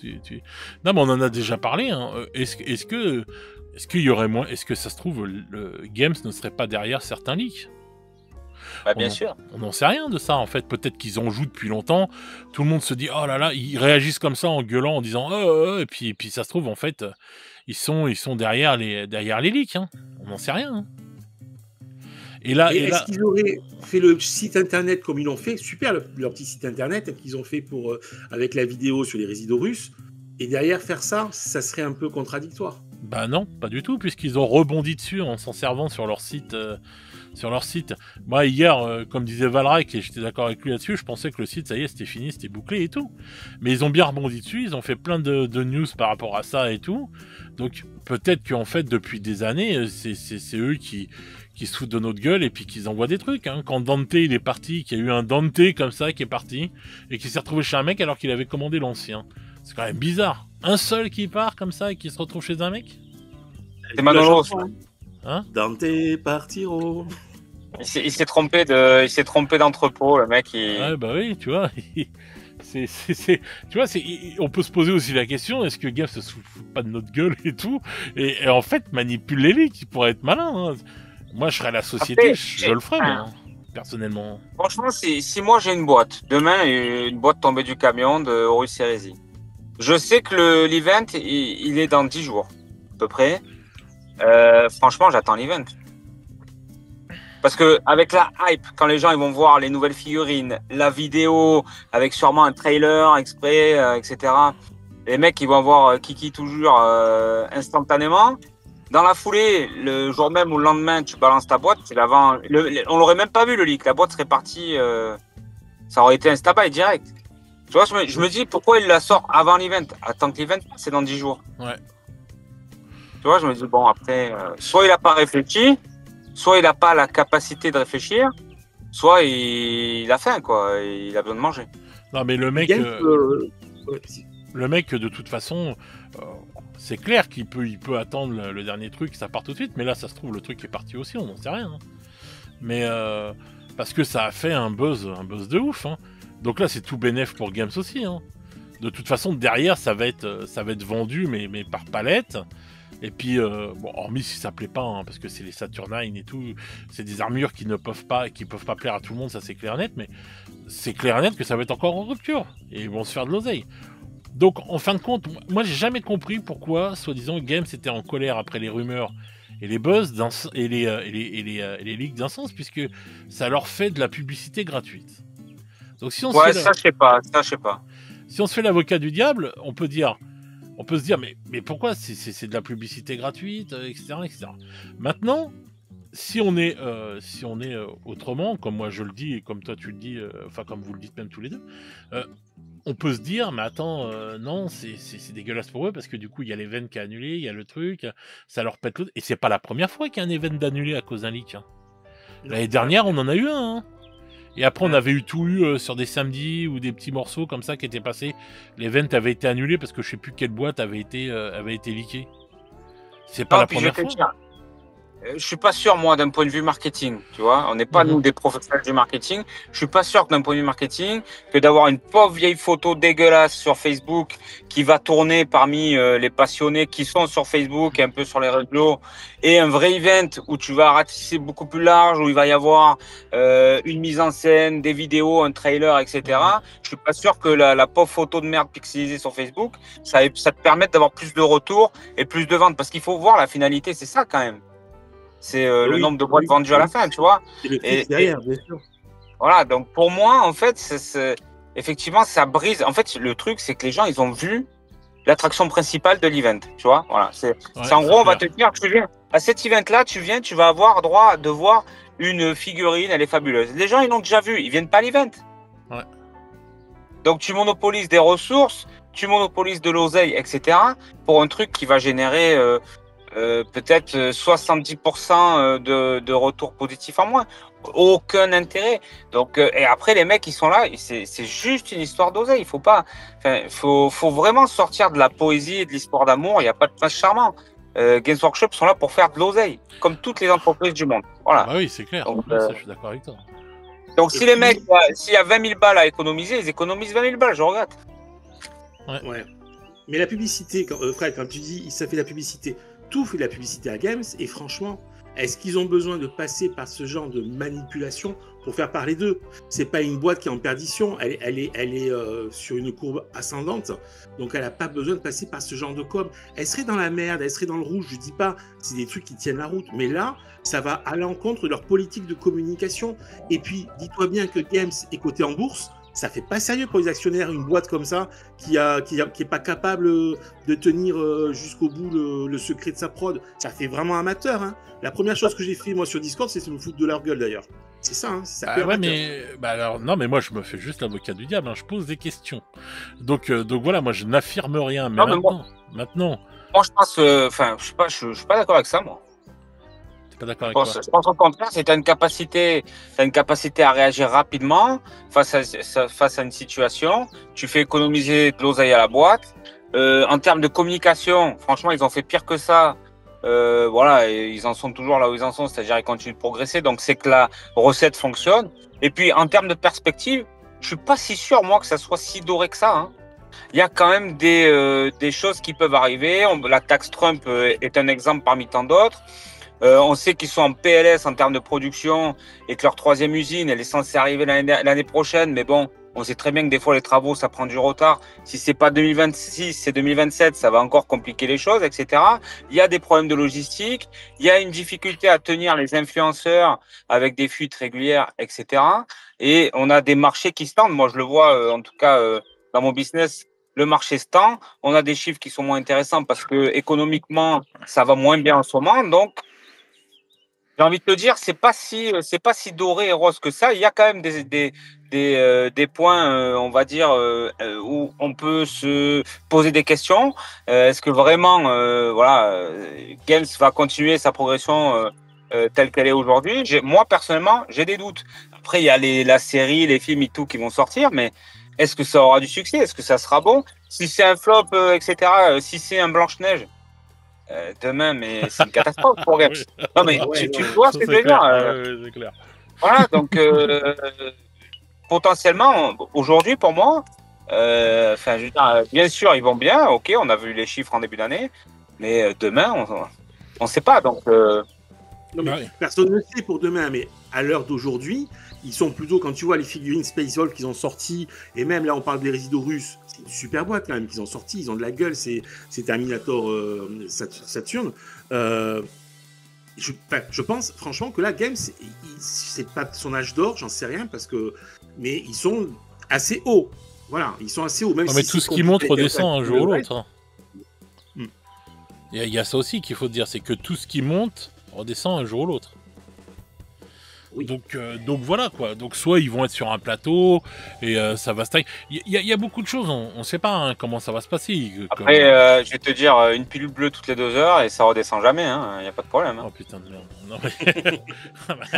non, mais on en a déjà parlé. Hein. Est-ce qu'il y aurait moins. Est-ce que ça se trouve, le Games ne serait pas derrière certains leaks? Bah, bien sûr. On n'en sait rien de ça, en fait. Peut-être qu'ils en jouent depuis longtemps. Tout le monde se dit, oh là là, ils réagissent comme ça en gueulant, en disant, et puis ça se trouve, en fait, ils sont derrière les leaks. Hein. On n'en sait rien. Hein. Est-ce qu'ils auraient fait le site internet comme ils l'ont fait? Super, leur petit site internet qu'ils ont fait avec la vidéo sur les résidus russes. Et derrière, faire ça serait un peu contradictoire. Bah non, pas du tout, puisqu'ils ont rebondi dessus en s'en servant sur leur site. Moi, hier, comme disait Valrak, et j'étais d'accord avec lui là-dessus, je pensais que le site, ça y est, c'était fini, c'était bouclé et tout. Mais ils ont bien rebondi dessus, ils ont fait plein de news par rapport à ça et tout. Donc, peut-être qu'en fait, depuis des années, c'est eux qui se foutent de notre gueule et puis qu'ils envoient des trucs. Hein. Quand Dante, il est parti, qu'il y a eu un Dante comme ça qui est parti, et qui s'est retrouvé chez un mec alors qu'il avait commandé l'ancien. C'est quand même bizarre. Un seul qui part comme ça et qui se retrouve chez un mec? C'est Manolo. Hein? Dante Partiro. Il s'est trompé d'entrepôt, le mec. Ouais, bah oui, tu vois. Tu vois, on peut se poser aussi la question, est-ce que Gav se fout pas de notre gueule et tout, et en fait manipule les leaks, il pourrait être malin. Hein. Moi, je serais la société, après, je le ferais, moi, personnellement. Franchement, si moi j'ai une boîte, demain, une boîte tombée du camion de Horus Heresy, je sais que l'event, il est dans 10 jours, à peu près. Franchement, j'attends l'event. Parce que avec la hype, quand les gens ils vont voir les nouvelles figurines, la vidéo, avec sûrement un trailer exprès, etc. Les mecs ils vont voir Kiki toujours instantanément. Dans la foulée, le jour même ou le lendemain, tu balances ta boîte. C'est l'avant. On l'aurait même pas vu le leak. La boîte serait partie. Ça aurait été un stand-by direct. Tu vois, je me dis pourquoi il la sort avant l'event. Attends que l'event c'est dans 10 jours. Ouais. Tu vois, je me dis bon après, soit il a pas réfléchi. Soit il n'a pas la capacité de réfléchir, soit il a faim, quoi. Il a besoin de manger. Non, mais le mec, de toute façon, c'est clair qu'il peut attendre le dernier truc, ça part tout de suite. Mais là, ça se trouve, le truc est parti aussi, on n'en sait rien. Hein. Mais parce que ça a fait un buzz de ouf. Hein. Donc là, c'est tout bénef pour Games aussi. Hein. De toute façon, derrière, ça va être vendu, mais par palette. Et puis, bon, hormis si ça plaît pas, hein, parce que c'est les Saturnine et tout, c'est des armures qui peuvent pas plaire à tout le monde, ça c'est clair et net, mais c'est clair et net que ça va être encore en rupture. Et ils vont se faire de l'oseille. Donc, en fin de compte, moi j'ai jamais compris pourquoi, soi-disant, Games était en colère après les rumeurs et les buzz et les leaks d'un sens, puisque ça leur fait de la publicité gratuite. Donc si on je sais pas. Si on se fait l'avocat du diable, on peut se dire, mais pourquoi c'est de la publicité gratuite, etc., etc. Maintenant, si on est autrement, comme moi je le dis et comme toi tu le dis, enfin comme vous le dites même tous les deux, on peut se dire, mais attends, non, c'est dégueulasse pour eux parce que du coup il y a l'event qui a annulé, il y a le truc, ça leur pète l'autre. Et c'est pas la première fois qu'il y a un event d'annulé à cause d'un leak. Hein. L'année dernière, on en a eu un. Hein. Et après, on avait tout sur des samedis ou des petits morceaux comme ça qui étaient passés. L'event avait été annulé parce que je sais plus quelle boîte avait été leakée. C'est pas la première fois. Je suis pas sûr, moi, d'un point de vue marketing, tu vois. On n'est pas, nous, des professionnels du marketing. Je suis pas sûr que d'un point de vue marketing, que d'avoir une pauvre vieille photo dégueulasse sur Facebook qui va tourner parmi les passionnés qui sont sur Facebook et un peu sur les réseaux, et un vrai event où tu vas ratisser beaucoup plus large, où il va y avoir une mise en scène, des vidéos, un trailer, etc. Je suis pas sûr que la pauvre photo de merde pixelisée sur Facebook, ça te permette d'avoir plus de retours et plus de ventes. Parce qu'il faut voir la finalité, c'est ça quand même. C'est le nombre de boîtes vendues à la fin, tu vois. Et derrière, bien sûr. Voilà, donc pour moi, en fait, effectivement, ça brise. En fait, le truc, c'est que les gens, ils ont vu l'attraction principale de l'event, tu vois. Voilà, c'est en gros, on va te dire, tu viens à cet event-là, tu vas avoir droit de voir une figurine, elle est fabuleuse. Les gens, ils l'ont déjà vu, ils viennent pas à l'event. Ouais. Donc, tu monopolises des ressources, tu monopolises de l'oseille, etc. pour un truc qui va générer peut-être 70% de retours positifs en moins. Aucun intérêt. Donc, et après, les mecs, ils sont là, c'est juste une histoire d'oseille. Il faut pas, faut vraiment sortir de la poésie et de l'histoire d'amour. Il n'y a pas de prince charmant. Games Workshop sont là pour faire de l'oseille, comme toutes les entreprises du monde. Voilà. Ah oui, c'est clair. Donc, ça, je suis d'accord avec toi. Donc, si les mecs, s'il y a 20 000 balles à économiser, ils économisent 20 000 balles, je regrette. Ouais. Mais la publicité, Fred, quand tu dis ça fait la publicité, tout fait de la publicité à Games, et franchement, est-ce qu'ils ont besoin de passer par ce genre de manipulation pour faire parler d'eux? C'est pas une boîte qui est en perdition, elle est sur une courbe ascendante, donc elle n'a pas besoin de passer par ce genre de com. Elle serait dans la merde, elle serait dans le rouge, je dis pas, c'est des trucs qui tiennent la route, mais là, ça va à l'encontre de leur politique de communication. Et puis, dis-toi bien que Games est coté en bourse. Ça fait pas sérieux pour les actionnaires, une boîte comme ça qui est pas capable de tenir jusqu'au bout le secret de sa prod. Ça fait vraiment amateur. Hein. La première chose que j'ai fait moi sur Discord, c'est de me foutre de leur gueule d'ailleurs. C'est ça. Hein, ça fait mais alors non, mais moi je me fais juste l'avocat du diable. Hein, je pose des questions. Donc voilà, moi je n'affirme rien. Mais maintenant. Moi je pense, je suis pas d'accord avec ça moi. Je pense au contraire, c'est tu as une capacité à réagir rapidement face à une situation. Tu fais économiser de l'oseille à la boîte. En termes de communication, franchement, ils ont fait pire que ça. Voilà, et ils en sont toujours là où ils en sont, c'est-à-dire ils continuent de progresser. Donc c'est que la recette fonctionne. Et puis en termes de perspective, je suis pas si sûr moi que ça soit si doré que ça. Hein. Il y a quand même des choses qui peuvent arriver. La taxe Trump est un exemple parmi tant d'autres. On sait qu'ils sont en PLS en termes de production et que leur troisième usine, elle est censée arriver l'année prochaine. Mais bon, on sait très bien que des fois, les travaux, ça prend du retard. Si c'est pas 2026, c'est 2027, ça va encore compliquer les choses, etc. Il y a des problèmes de logistique. Il y a une difficulté à tenir les influenceurs avec des fuites régulières, etc. Et on a des marchés qui se tendent. Moi, je le vois, en tout cas, dans mon business, le marché se tend. On a des chiffres qui sont moins intéressants parce que économiquement, ça va moins bien en ce moment. Donc, j'ai envie de te dire, c'est pas si doré et rose que ça. Il y a quand même des points, on va dire, où on peut se poser des questions. Est-ce que vraiment, Games va continuer sa progression telle qu'elle est aujourd'hui? Moi, personnellement, j'ai des doutes. Après, il y a la série, les films et tout qui vont sortir, mais est-ce que ça aura du succès? Est-ce que ça sera bon? Si c'est un flop, etc., si c'est un Blanche-Neige, demain, mais c'est une catastrophe pour Games. Non, mais tu vois ce que je veux dire. C'est clair. Voilà, donc potentiellement, aujourd'hui, pour moi, je veux dire, bien sûr, ils vont bien. Ok, on a vu les chiffres en début d'année, mais demain, on ne sait pas. Donc, non, mais personne ne sait pour demain, mais à l'heure d'aujourd'hui, ils sont plutôt, quand tu vois les figurines Space Wolf qu'ils ont sorties, et même là on parle des Résidos russes, c'est une super boîte quand même qu'ils ont sorti, ils ont de la gueule, c'est Terminator Saturn. Je pense franchement que là, Games, c'est pas son âge d'or, j'en sais rien, mais ils sont assez hauts. Voilà, ils sont assez hauts. Même mais tout ce qui monte redescend un jour ou l'autre. Hein. Il y a ça aussi qu'il faut dire, c'est que tout ce qui monte redescend un jour ou l'autre. Oui. Donc voilà quoi. Donc soit ils vont être sur un plateau et ça va stagner. Il y a beaucoup de choses, on ne sait pas comment ça va se passer. Après, je vais te dire, une pilule bleue toutes les 2 heures et ça redescend jamais, il n'y a pas de problème. Hein. Oh putain de merde. Non, mais...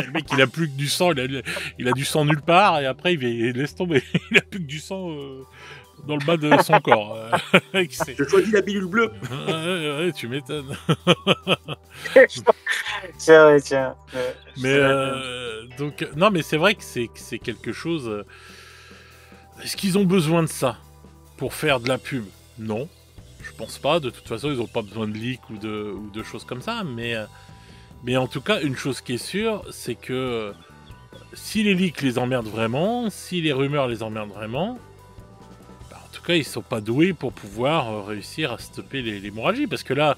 le mec il a plus que du sang, il a du sang nulle part et après il laisse tomber. Il a plus que du sang dans le bas de son corps. Je choisis la pilule bleue. Ouais, tu m'étonnes. C'est vrai, tiens. Mais donc non, mais c'est vrai que c'est quelque chose. Est-ce qu'ils ont besoin de ça pour faire de la pub? Non, je pense pas. De toute façon, ils n'ont pas besoin de leaks ou de choses comme ça. Mais en tout cas, une chose qui est sûre, c'est que si les leaks les emmerdent vraiment, si les rumeurs les emmerdent vraiment. En tout cas, ils sont pas doués pour pouvoir réussir à stopper l'hémorragie. Parce que là,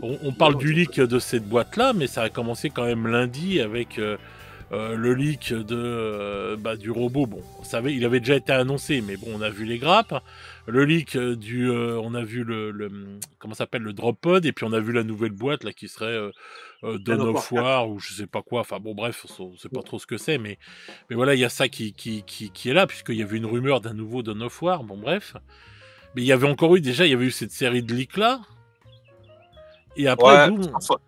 on parle du leak de cette boîte-là, mais ça a commencé quand même lundi avec le leak du robot. Bon, on savait, il avait déjà été annoncé, mais bon, on a vu les grappes. Le leak on a vu comment s'appelle, le drop pod, et puis on a vu la nouvelle boîte là qui serait Dawn of War ou je sais pas quoi. Enfin bon, bref, on sait pas trop ce que c'est, mais voilà, il y a ça qui est là, puisqu'il y avait une rumeur d'un nouveau Dawn of War. Bon, bref. Mais il y avait encore il y avait eu cette série de leaks là. Et après,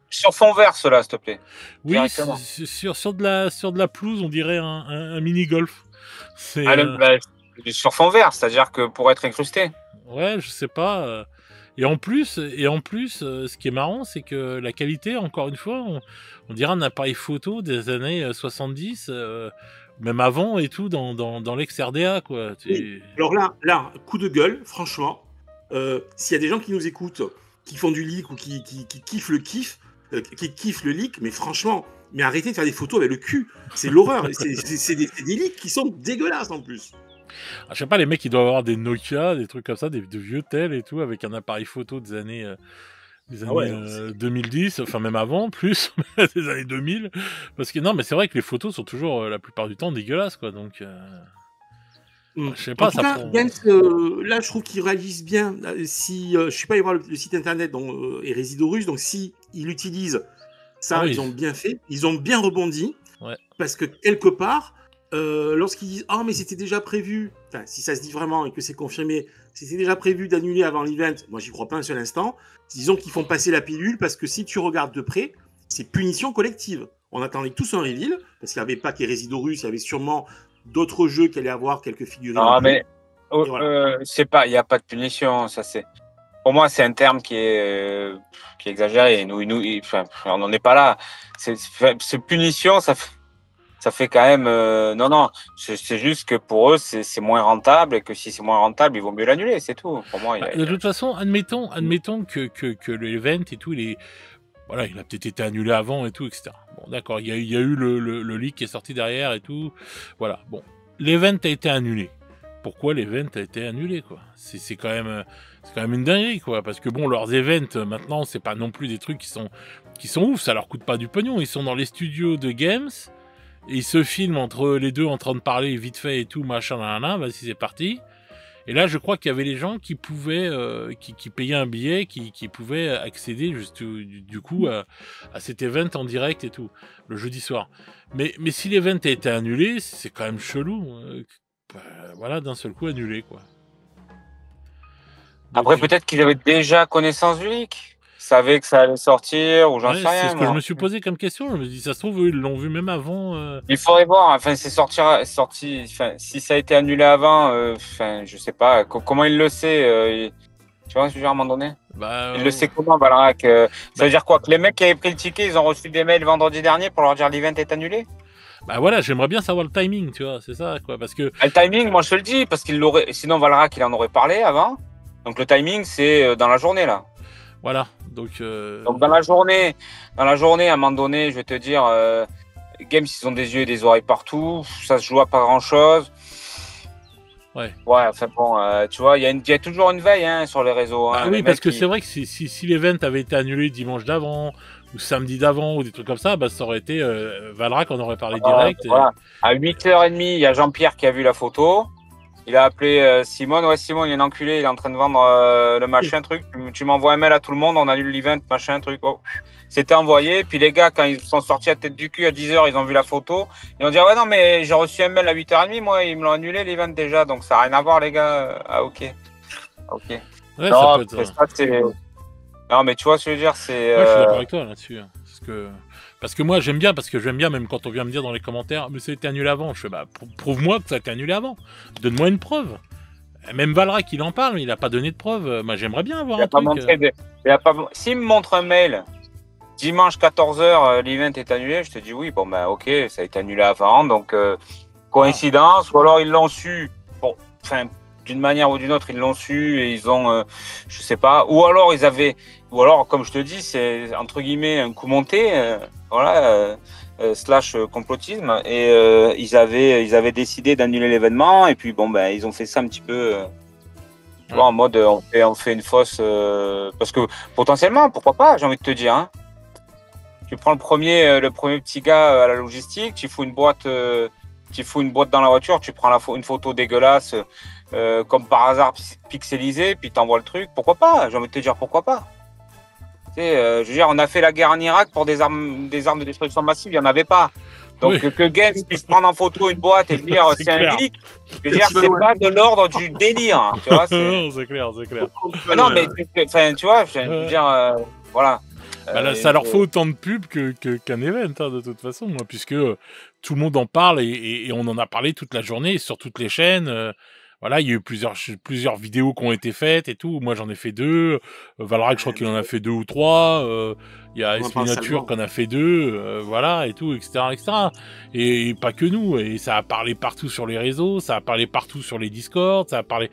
sur fond vert, cela, s'il te plaît. Oui, sur de la pelouse, on dirait un mini-golf. Sur fond vert, c'est-à-dire que pour être incrusté. Ouais, je sais pas. Et en plus, ce qui est marrant, c'est que la qualité, encore une fois, on dirait un appareil photo des années 70, même avant et tout, dans l'ex-RDA, quoi. Oui. Alors là, coup de gueule, franchement, s'il y a des gens qui nous écoutent, qui font du leak ou qui kiffent le leak, mais franchement, arrêtez de faire des photos avec le cul. C'est l'horreur. c'est des leaks qui sont dégueulasses en plus. Je sais pas, les mecs, ils doivent avoir des Nokia, des trucs comme ça, de vieux tels et tout, avec un appareil photo des années 2010, enfin même avant, plus, des années 2000. Parce que non, mais c'est vrai que les photos sont toujours, la plupart du temps, dégueulasses, quoi. Donc, je sais pas, en tout cas, Games, là, je trouve qu'ils réalisent bien. Si je suis pas allé voir le site internet et Résidos russes, donc si ils utilisent ça, ils ont bien fait, ils ont bien rebondi, parce que quelque part, lorsqu'ils disent mais c'était déjà prévu, enfin si ça se dit vraiment et que c'est confirmé, c'était déjà prévu d'annuler avant l'event, moi j'y crois pas un seul instant. Disons qu'ils font passer la pilule, parce que si tu regardes de près, c'est punition collective. On attendait tous un reveal, parce qu'il n'y avait pas que les Résidos russes, il y avait sûrement d'autres jeux qui allaient avoir quelques figurines. Non, mais c'est pas, il n'y a pas de punition, ça c'est. Pour moi, c'est un terme qui est exagéré. Nous, on n'en est pas là. C'est punition, ça fait quand même. Non, c'est juste que pour eux, c'est moins rentable, et que si c'est moins rentable, ils vont mieux l'annuler, c'est tout. Pour moi, de toute façon, admettons que l'event et tout, voilà, il a peut-être été annulé avant et tout, etc. Bon, d'accord, il y a eu le leak qui est sorti derrière et tout. Voilà, bon. L'event a été annulé. Pourquoi l'event a été annulé, quoi? C'est quand même une dinguerie, quoi. Parce que bon, leurs events, maintenant, c'est pas non plus des trucs qui sont ouf. Ça leur coûte pas du pognon. Ils sont dans les studios de Games. Et ils se filment entre les deux en train de parler vite fait et tout, machin, vas-y, c'est parti. Et là, je crois qu'il y avait les gens qui pouvaient, qui payaient un billet, qui pouvaient accéder juste du coup à cet event en direct et tout, le jeudi soir. Mais si l'event a été annulé, c'est quand même chelou. Voilà, d'un seul coup annulé, quoi. Donc, après, peut-être qu'ils avaient déjà connaissance du leak. Ils savaient que ça allait sortir, ou j'en sais rien. C'est ce que je me suis posé comme question. Je me dis, ça se trouve, eux, ils l'ont vu même avant. Il faudrait voir. Enfin, c'est sorti. Enfin, si ça a été annulé avant, enfin, je sais pas. Comment il le sait Tu vois ce que je veux dire à un moment donné il le sait comment, Balrak Ça veut dire quoi? Que les mecs qui avaient pris le ticket, ils ont reçu des mails vendredi dernier pour leur dire l'event est annulé? Bah voilà, j'aimerais bien savoir le timing, tu vois, c'est ça, quoi, parce que... Le timing, moi je te le dis, parce qu'il l'aurait, sinon Valrak, il en aurait parlé avant. Donc le timing, c'est dans la journée, là. Voilà, donc dans la journée, à un moment donné, je vais te dire, Games, ils ont des yeux et des oreilles partout, ça se joue à pas grand-chose. Ouais, enfin bon, tu vois, il y a toujours une veille hein, sur les réseaux. bah Hein, oui, parce que c'est vrai que si l'event avait été annulé dimanche d'avant, ou samedi d'avant, ou des trucs comme ça, bah ça aurait été... Valrak, on aurait parlé direct. Voilà. À 8h30, il y a Jean-Pierre qui a vu la photo. Il a appelé Simone. Ouais, Simone, il est un enculé, il est en train de vendre le machin truc. Tu m'envoies un mail à tout le monde, on annule l'event, machin truc. Oh. C'était envoyé. Puis les gars, quand ils sont sortis à tête du cul à 10h, ils ont vu la photo. Ils ont dit, ouais, non, mais j'ai reçu un mail à 8h30, moi, ils me l'ont annulé l'event déjà. Donc ça n'a rien à voir, les gars. Ah, ok. Ok. Ouais, non, ça peut être... Non, mais tu vois ce que je veux dire, c'est. Ouais, je suis d'accord avec toi là-dessus. Hein. Parce que moi, j'aime bien, même quand on vient me dire dans les commentaires, mais ça a été annulé avant. Je fais, bah, prouve-moi que ça a été annulé avant. Donne-moi une preuve. Même Valrak, il en parle, mais il n'a pas donné de preuve. Moi, j'aimerais bien avoir un truc. S'il me montre un mail, dimanche 14h, l'event est annulé, je te dis oui, bon, bah, ok, ça a été annulé avant, donc coïncidence, ou alors ils l'ont su. Bon, enfin. D'une manière ou d'une autre, ils l'ont su et ils ont, je sais pas, ou alors comme je te dis, c'est entre guillemets un coup monté, slash complotisme, et ils avaient décidé d'annuler l'événement et puis bon ben ils ont fait ça un petit peu, tu vois, en mode on fait une fausse, parce que potentiellement, pourquoi pas, j'ai envie de te dire, hein. Tu prends le premier petit gars à la logistique, tu fous une boîte dans la voiture, tu prends une photo dégueulasse. Comme par hasard pixelisé, puis t'envoies le truc, pourquoi pas? J'ai envie de te dire pourquoi pas. Tu sais, je veux dire, on a fait la guerre en Irak pour des armes de destruction massive, il n'y en avait pas. Donc que Games puisse prendre en photo une boîte et dire c'est un leak, je veux dire, c'est pas de l'ordre du délire. Tu vois, c'est clair. Non, mais tu vois, je veux dire, voilà. Bah là, ça leur faut autant de pub qu'un event, hein, de toute façon, moi, puisque tout le monde en parle et on en a parlé toute la journée sur toutes les chaînes. Voilà, il y a eu plusieurs vidéos qui ont été faites et tout. Moi, j'en ai fait 2. Valrak, je crois qu'il en a fait 2 ou 3. Il y a Esprit Nature qui en a fait 2. Voilà, et tout, etc. Et pas que nous. Et ça a parlé partout sur les réseaux. Ça a parlé partout sur les Discord. Ça a parlé...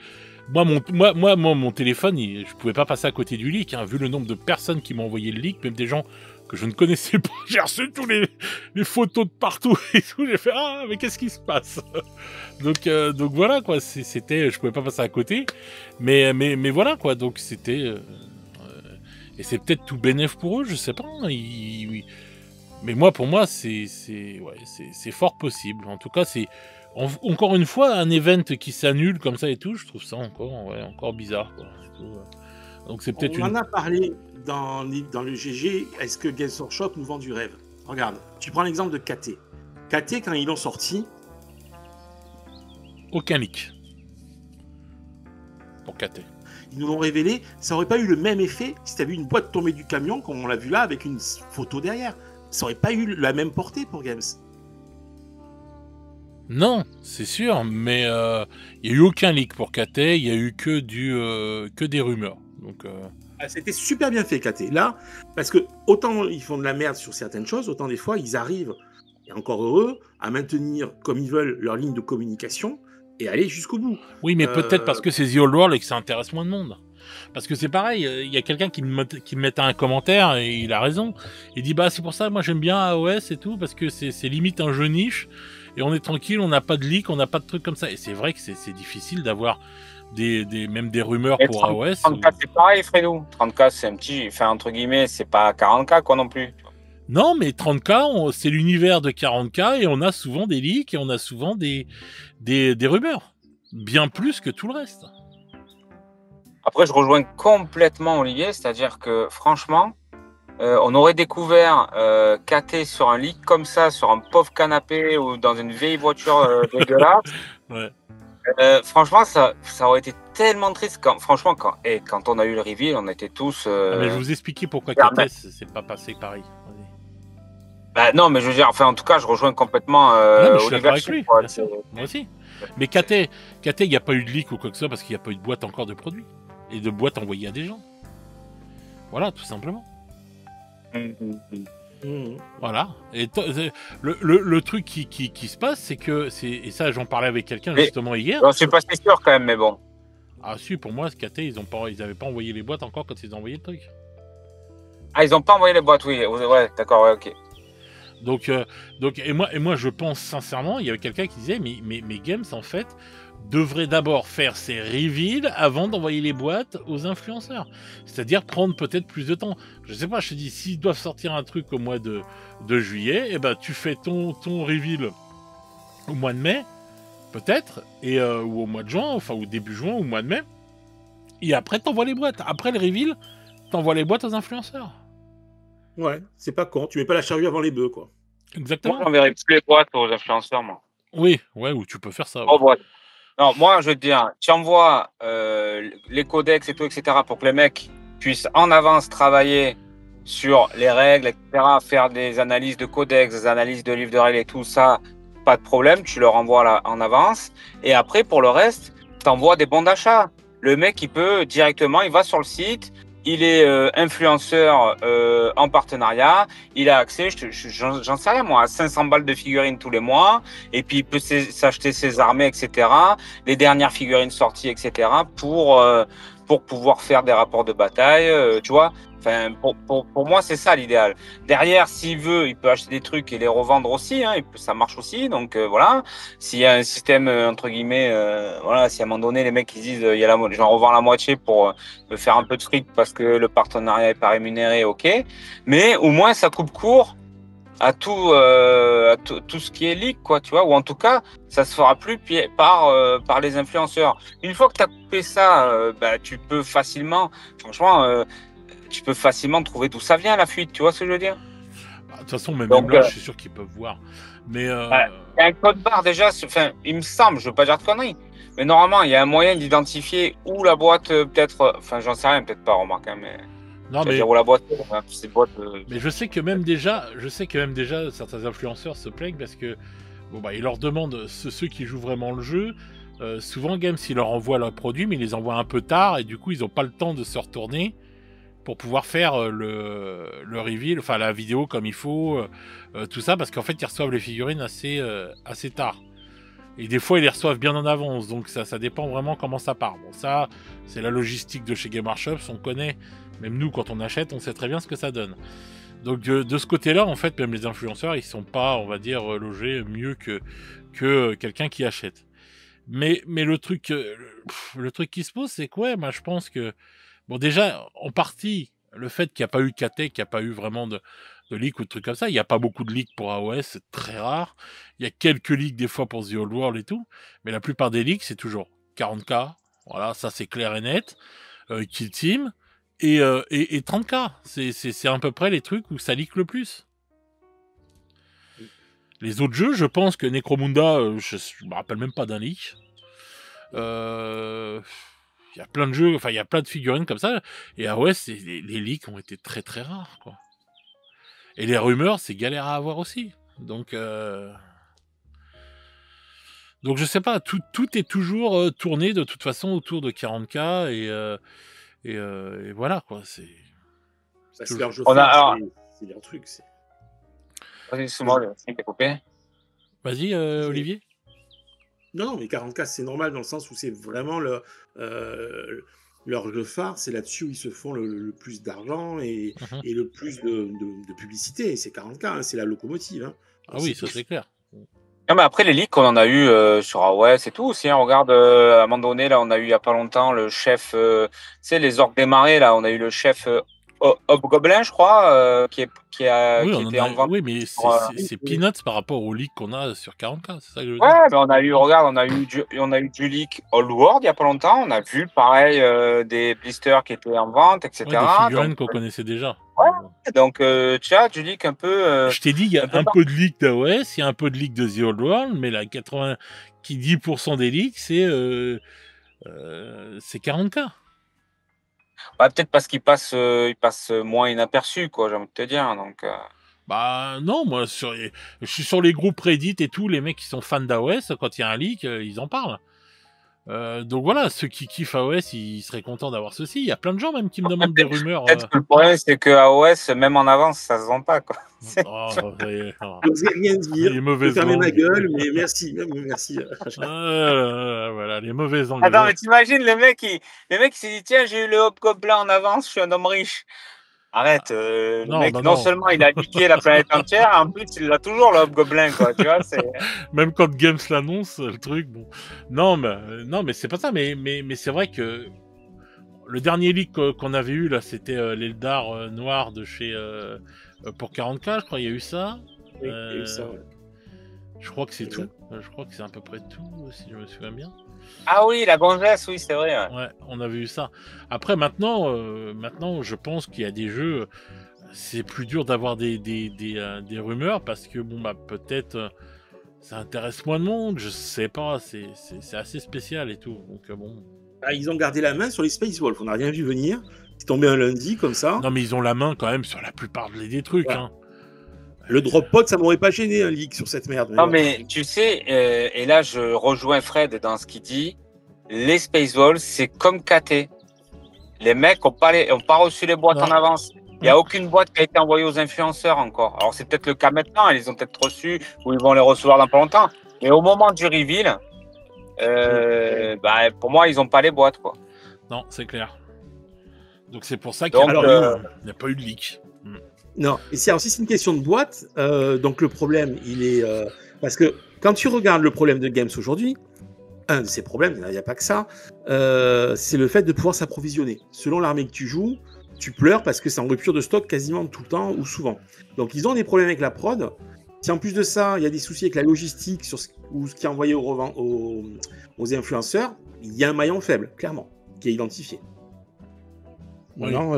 Moi, mon téléphone, je pouvais pas passer à côté du leak, hein, vu le nombre de personnes qui m'ont envoyé le leak, même des gens que je ne connaissais pas. J'ai reçu tous les photos de partout et tout. J'ai fait, ah, mais qu'est-ce qui se passe? Donc voilà, quoi. Je pouvais pas passer à côté. Mais voilà, quoi. Donc c'était... et c'est peut-être tout bénef pour eux, je sais pas. Hein, mais pour moi, c'est fort possible. En tout cas, c'est... Encore une fois, un event qui s'annule comme ça et tout, je trouve ça encore bizarre, quoi. Donc c'est peut-être On en a parlé dans le GG. Est-ce que Games Workshop nous vend du rêve? Regarde, tu prends l'exemple de KT. KT, quand ils l'ont sorti... Aucun leak. Pour KT. Ils nous l'ont révélé. Ça aurait pas eu le même effet si tu avais une boîte tombée du camion, comme on l'a vu là, avec une photo derrière. Ça aurait pas eu la même portée pour Games. Non, c'est sûr, mais il n'y a eu aucun leak pour KT, il n'y a eu que des rumeurs. Donc, c'était super bien fait, KT. Là, parce que autant ils font de la merde sur certaines choses, autant des fois ils arrivent, et encore heureux, à maintenir comme ils veulent leur ligne de communication et aller jusqu'au bout. Oui, mais peut-être parce que c'est The Old World et que ça intéresse moins de monde. Parce que c'est pareil, il y a quelqu'un qui me met un commentaire et il a raison. Il dit, bah c'est pour ça, moi j'aime bien AOS et tout, parce que c'est limite un jeu niche. Et on est tranquille, on n'a pas de leak, on n'a pas de trucs comme ça. Et c'est vrai que c'est difficile d'avoir même des rumeurs pour 30, AOS. 30K, c'est pareil, Fredo. 30K, c'est un petit... Enfin, entre guillemets, c'est pas 40K, quoi, non plus. Non, mais 30K, c'est l'univers de 40K et on a souvent des leaks et on a souvent des rumeurs. Bien plus que tout le reste. Après, je rejoins complètement Olivier, c'est-à-dire que, franchement... on aurait découvert KT sur un leak comme ça, sur un pauvre canapé ou dans une vieille voiture dégueulasse. Ouais. Franchement, ça aurait été tellement triste. Quand on a eu le reveal, on était tous... mais je vais vous expliquer pourquoi KT, c'est pas passé pareil. Bah, non, mais je veux dire, enfin, en tout cas, je rejoins complètement je suis d'accord avec lui, bien sûr. Moi aussi. Mais KT, il n'y a pas eu de leak ou quoi que ce soit parce qu'il n'y a pas eu de boîte encore de produits. Et de boîtes envoyées à des gens. Voilà, tout simplement. Voilà. Et le truc qui se passe, c'est que et ça, j'en parlais avec quelqu'un justement hier. Je suis pas si sûr quand même, mais bon. Ah si, pour moi, SKT, ils avaient pas envoyé les boîtes encore quand ils ont envoyé le truc. Ah, ils ont pas envoyé les boîtes, oui. Ouais, d'accord, ouais, ok. Donc et moi, je pense sincèrement, il y avait quelqu'un qui disait, mais Games, en fait, devrait d'abord faire ses reveals avant d'envoyer les boîtes aux influenceurs. C'est-à-dire prendre peut-être plus de temps. Je sais pas, je te dis, s'ils doivent sortir un truc au mois de juillet, eh ben, tu fais ton reveal au mois de mai, peut-être, ou au mois de juin, enfin, ou début juin, ou au mois de mai, et après, t'envoies les boîtes. Après le reveal, t'envoies les boîtes aux influenceurs. Ouais, c'est pas con. Tu mets pas la charrue avant les bœufs, quoi. Exactement. Moi, j'enverrai plus les boîtes aux influenceurs, moi. Oui, ouais, ou tu peux faire ça. Ouais. Oh, boîte. Non, moi, je veux te dire, tu envoies les codex et tout, etc., pour que les mecs puissent en avance travailler sur les règles, etc., faire des analyses de codex, des analyses de livres de règles et tout ça, pas de problème, tu leur envoies là, en avance. Et après, pour le reste, tu envoies des bons d'achat. Le mec, il peut directement, il va sur le site, il est influenceur en partenariat, il a accès, j'en sais rien moi, à 500 balles de figurines tous les mois, et puis il peut s'acheter ses armées, etc., les dernières figurines sorties, etc., pour pouvoir faire des rapports de bataille, tu vois. Enfin, pour moi, c'est ça l'idéal. Derrière, s'il veut, il peut acheter des trucs et les revendre aussi, hein, ça marche aussi, donc voilà. S'il y a un système, entre guillemets, voilà, si à un moment donné, les mecs ils disent, j'en revends la moitié pour me faire un peu de fric parce que le partenariat est pas rémunéré, ok. Mais au moins, ça coupe court à tout ce qui est leak, quoi, tu vois, ou en tout cas, ça se fera plus par les influenceurs. Une fois que tu as coupé ça, bah, tu peux facilement, franchement, tu peux facilement trouver d'où ça vient la fuite, tu vois ce que je veux dire? De toute façon, même là, je suis sûr qu'ils peuvent voir. Mais il y a un code barre déjà, enfin, il me semble, je veux pas dire de conneries, mais normalement, il y a un moyen d'identifier où la boîte peut-être, enfin, j'en sais rien, peut-être pas, remarque, hein, mais. Non, mais dire où la boîte, c'est boîte. Mais je sais que même déjà, certains influenceurs se plaignent parce que bon bah ils leur demandent ceux qui jouent vraiment le jeu. Souvent Games ils leur envoient leurs produits, mais ils les envoient un peu tard et du coup ils n'ont pas le temps de se retourner pour pouvoir faire le reveal, enfin la vidéo comme il faut, tout ça parce qu'en fait ils reçoivent les figurines assez tard. Et des fois, ils les reçoivent bien en avance, donc ça dépend vraiment comment ça part. Bon, ça, c'est la logistique de chez Game Workshop, on connaît, même nous, quand on achète, on sait très bien ce que ça donne. Donc, de ce côté-là, en fait, même les influenceurs, ils sont pas, on va dire, logés mieux que quelqu'un qui achète. Mais le truc qui se pose, c'est que, ouais, moi, je pense que, bon, déjà, en partie, le fait qu'il n'y a pas eu KT, qu'il n'y a pas eu vraiment de leaks ou de trucs comme ça. Il n'y a pas beaucoup de leaks pour AOS, c'est très rare. Il y a quelques leaks des fois pour The Old World et tout, mais la plupart des leaks, c'est toujours 40K. Voilà, ça c'est clair et net. Kill Team et 30K. C'est à peu près les trucs où ça leak le plus. Les autres jeux, je pense que Necromunda, je me rappelle même pas d'un leak. Il y a plein de jeux, enfin il y a plein de figurines comme ça, et AOS, les leaks ont été très très rares, quoi. Et les rumeurs, c'est galère à avoir aussi. Donc je sais pas, tout est toujours tourné de toute façon autour de 40K et voilà quoi. C'est leur jeu phare, c'est leur truc. Vas-y, souvent, c'est coupé. Vas-y, Olivier. Non, mais 40K, c'est normal dans le sens où c'est vraiment leur jeu phare, c'est là-dessus où ils se font le plus d'argent et le plus de publicité. Et c'est 40K, hein, c'est la locomotive. Hein. Ah oui, ça c'est clair. Non, mais après, les leaks, on en a eu sur AOS et tout aussi. Hein. Regarde, à un moment donné, là, on a eu il n'y a pas longtemps le chef, tu sais, les orques des marais, là, on a eu le chef Hobgoblin, je crois, qui était en vente. Oui, mais c'est peanuts par rapport aux leaks qu'on a sur 40K, c'est ça que je veux dire. Ouais, mais on a eu du leak Old World il n'y a pas longtemps. On a vu, pareil, des blisters qui étaient en vente, etc. Ouais, des figurines qu'on connaissait déjà. Ouais, donc tu as du leak un peu. Je t'ai dit, il y a un peu de leak d'AOS, il y a un peu de leak de The Old World, mais là, 90% des leaks, c'est 40K. Ouais, peut-être parce qu'il passe moins inaperçu, quoi, j'ai envie de te dire. Donc, Bah non, moi, je suis sur les groupes Reddit et tout, les mecs qui sont fans d'AOS, quand il y a un leak, ils en parlent. Donc voilà, ceux qui kiffent AOS, ils seraient contents d'avoir ceci. Il y a plein de gens même qui me demandent des rumeurs. Peut-être que le problème, c'est que AOS, même en avance, ça se vend pas, quoi. Oh, Je n'osais rien dire. les Je mauvaises vais fermer ma langues. gueule, mais merci. Merci. Voilà, les mauvaises langues. Attends, mais t'imagines, le mec, il s'est dit, tiens, j'ai eu le Hobgoblin en avance, je suis un homme riche. Arrête, le Non, mec, bah non non. seulement il a niqué la planète entière, en plus, il l'a toujours, le Hobgoblin, quoi, tu vois, c'est... Même quand Games l'annonce, le truc, bon. Non, mais c'est pas ça, mais c'est vrai que le dernier leak qu'on avait eu, là, c'était l'Eldar noir de chez... pour 40K, je crois, il y a eu ça. Oui, il y a eu ça, ouais. Je crois que c'est Exact. tout. Je crois que c'est à peu près tout, si je me souviens bien. Ah oui, la gonzesse, oui, c'est vrai. Ouais. Ouais, on avait eu ça. Après, maintenant, je pense qu'il y a des jeux... C'est plus dur d'avoir des rumeurs parce que, bon, bah, peut-être... ça intéresse moins de monde, je sais pas, c'est assez spécial et tout. Donc bon. Ah, ils ont gardé la main sur les Space Wolf, on n'a rien vu venir. C'est tombé un lundi comme ça. Non mais ils ont la main quand même sur la plupart des trucs. Voilà. Hein. Le drop pod, ça m'aurait pas gêné un leak sur cette merde. Non, mais tu sais, et là je rejoins Fred dans ce qu'il dit, les Space Wolves, c'est comme KT. Les mecs n'ont pas reçu les boîtes en avance. Il n'y a aucune boîte qui a été envoyée aux influenceurs encore. Alors c'est peut-être le cas maintenant, ils ont peut-être reçu ou ils vont les recevoir dans pas longtemps. Mais au moment du reveal, bah, pour moi, ils n'ont pas les boîtes, quoi. Non, c'est clair. Donc c'est pour ça qu'il n'y a pas eu de leak. Non, et si c'est une question de boîte, donc le problème, il est... parce que quand tu regardes le problème de Games aujourd'hui, un de ces problèmes, il n'y a pas que ça, c'est le fait de pouvoir s'approvisionner. Selon l'armée que tu joues, tu pleures parce que c'est en rupture de stock quasiment tout le temps ou souvent. Donc ils ont des problèmes avec la prod. Si en plus de ça, il y a des soucis avec la logistique sur ce qui est envoyé aux influenceurs, il y a un maillon faible, clairement, qui est identifié. Oui. Maintenant,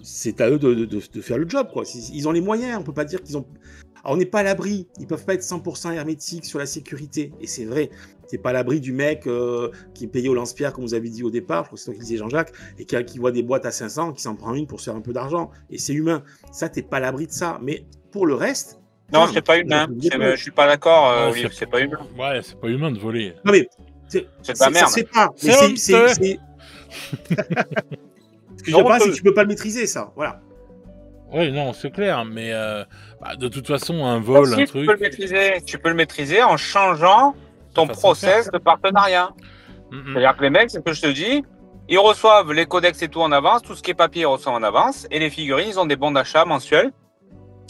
c'est à eux de faire le job, quoi. Ils ont les moyens, on peut pas dire qu'ils ont... Alors, on n'est pas à l'abri, ils peuvent pas être 100% hermétiques sur la sécurité, et c'est vrai. T'es pas à l'abri du mec qui est payé au lance-pierre, comme vous avez dit au départ, je crois que c'est toi qui disais Jean-Jacques, et qui voit des boîtes à 500, qui s'en prend une pour se faire un peu d'argent, et c'est humain. Ça, t'es pas à l'abri de ça, mais pour le reste... Non, c'est pas humain, je suis pas d'accord, Olivier, c'est pas humain. Ouais, c'est pas humain de voler. Non mais... C'est de la merde. C'est pas... C'est... Ce que je dis pas, c'est que tu peux pas le maîtriser, ça, voilà. Oui, non, c'est clair, mais de toute façon, un vol, si, un truc... Tu peux le maîtriser en changeant ton process de partenariat. C'est-à-dire que les mecs, c'est ce que je te dis, ils reçoivent les codex et tout en avance, tout ce qui est papier, ils reçoivent en avance, et les figurines, ils ont des bons d'achat mensuels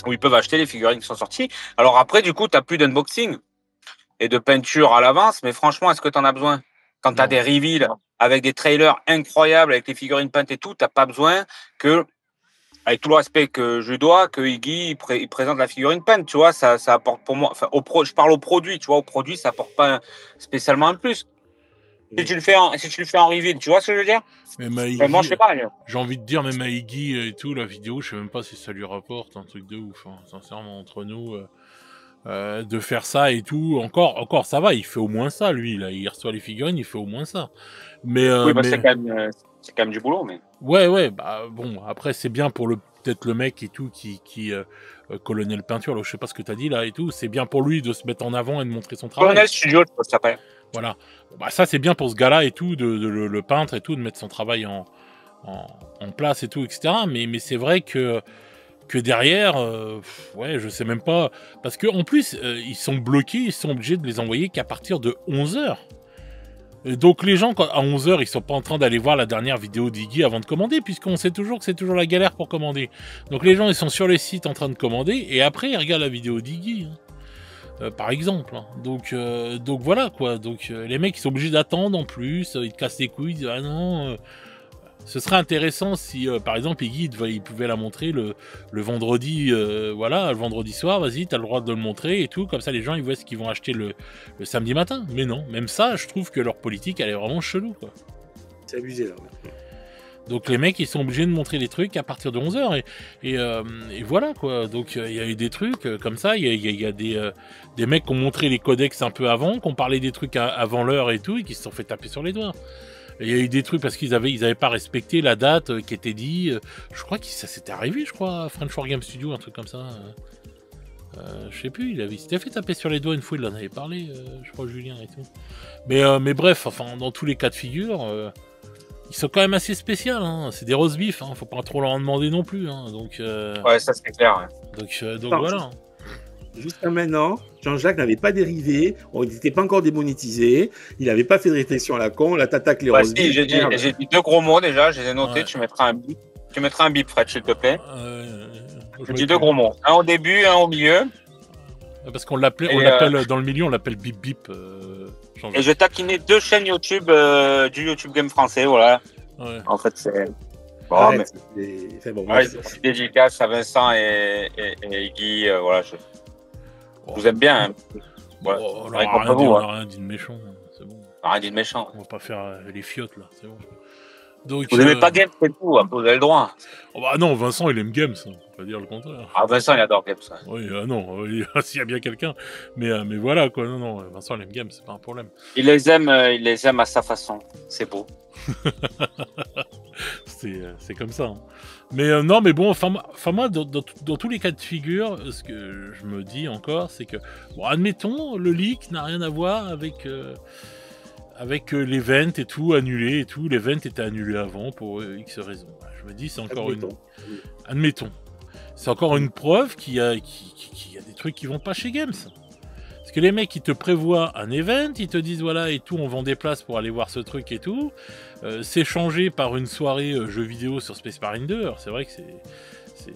où ils peuvent acheter les figurines qui sont sorties. Alors après, du coup, tu n'as plus d'unboxing et de peinture à l'avance, mais franchement, est-ce que tu en as besoin? Quand tu as des reveals avec des trailers incroyables, avec les figurines peintes et tout, tu n'as pas besoin que, avec tout le respect que je dois, que Iggy il présente la figurine peinte, tu vois, ça apporte pour moi, enfin, je parle au produit, tu vois, au produit, ça apporte pas spécialement un plus. Si tu le fais en reveal, tu vois ce que je veux dire? Mais moi, je sais pas. J'ai envie de dire, même à Iggy et tout, la vidéo, je sais même pas si ça lui rapporte un truc de ouf, hein, sincèrement, entre nous, de faire ça et tout. Encore, ça va, il fait au moins ça, lui, là, il reçoit les figurines, il fait au moins ça. Mais, oui, bah, c'est quand même du boulot, mais... Ouais, bah, bon, après, c'est bien pour peut-être le mec et tout, qui Colonel Peinture, là, je sais pas ce que t'as dit, là, et tout, c'est bien pour lui de se mettre en avant et de montrer son travail. Colonel Studio, je pense que ça s'appelle. Voilà. Bah, ça, c'est bien pour ce gars-là et tout, de le peintre et tout, de mettre son travail en place et tout, etc. Mais c'est vrai que derrière, ouais, je sais même pas. Parce qu'en plus, ils sont bloqués, ils sont obligés de les envoyer qu'à partir de 11h. Donc les gens, à 11h, ils sont pas en train d'aller voir la dernière vidéo d'Iggy avant de commander, puisqu'on sait toujours que c'est toujours la galère pour commander. Donc les gens, ils sont sur les sites en train de commander, et après, ils regardent la vidéo d'Iggy. Par exemple. Donc voilà quoi. Donc les mecs ils sont obligés d'attendre en plus, ils te cassent les couilles, ils disent ah non. Ce serait intéressant si par exemple Iggy il pouvait la montrer le vendredi, voilà, le vendredi soir, vas-y, t'as le droit de le montrer et tout, comme ça les gens ils voient ce qu'ils vont acheter le samedi matin. Mais non, même ça, je trouve que leur politique elle est vraiment chelou quoi. C'est abusé là. Donc les mecs ils sont obligés de montrer les trucs à partir de 11h et voilà quoi. Donc il y a eu des trucs comme ça, il y a des mecs qui ont montré les codex un peu avant, qui ont parlé des trucs avant l'heure et tout et qui se sont fait taper sur les doigts. Il y a eu des trucs parce qu'ils avaient pas respecté la date qui était dit, je crois que ça s'était arrivé, je crois, à French 4 Game Studio, un truc comme ça. Je sais plus, il s'était fait taper sur les doigts une fois, il en avait parlé, je crois, Julien et tout. Mais bref, enfin, dans tous les cas de figure, ils sont quand même assez spéciaux, hein. C'est des roast beef, hein. Faut pas trop leur en demander non plus, hein. Donc, Ouais, ça c'est clair. donc voilà. Jusqu'à maintenant, Jean-Jacques n'avait pas dérivé, on n'était pas encore démonétisé, il n'avait pas fait de réflexion à la con, là t'attaques les roast beef. J'ai dit 2 gros mots déjà, je les ai notés, tu mettras un bip. Tu mettras un bip, Fred, s'il te plaît. Je dis 2 gros mots. Un au début, un au milieu. Parce qu'on l'appelle, dans le milieu, on l'appelle bip bip. Et je taquinais 2 chaînes YouTube du YouTube Game français, voilà. Ouais. En fait, c'est. Bon, Arrête, mais... c'est bon, c'est dédicace à Vincent et Guy, voilà. Je vous aime bien. Hein. Voilà. On n'a rien dit de méchant, c'est bon. Rien dit de méchant. On va pas faire les fiottes là, c'est bon. Donc, vous n'aimez pas Games, c'est tout, hein, vous avez le droit. Oh bah non, Vincent il aime Games, on va pas dire le contraire. Ah, Vincent il adore Games. Ouais. Oui, non, s'il y a bien quelqu'un. Mais voilà quoi, non, Vincent il aime Games, c'est pas un problème. Il les aime à sa façon, c'est beau. c'est comme ça. Hein. Mais non, mais bon, enfin moi, dans tous les cas de figure, ce que je me dis encore, c'est que, bon, admettons, le leak n'a rien à voir avec l'event et tout, annulé et tout. L'event était annulé avant pour X raisons. Je me dis, c'est encore Admettons. C'est encore une preuve qu'il y a des trucs qui vont pas chez Games. Parce que les mecs, ils te prévoient un event, ils te disent, voilà, et tout, on vend des places pour aller voir ce truc et tout. C'est changé par une soirée jeux vidéo sur Space Marine 2. Alors, c'est vrai que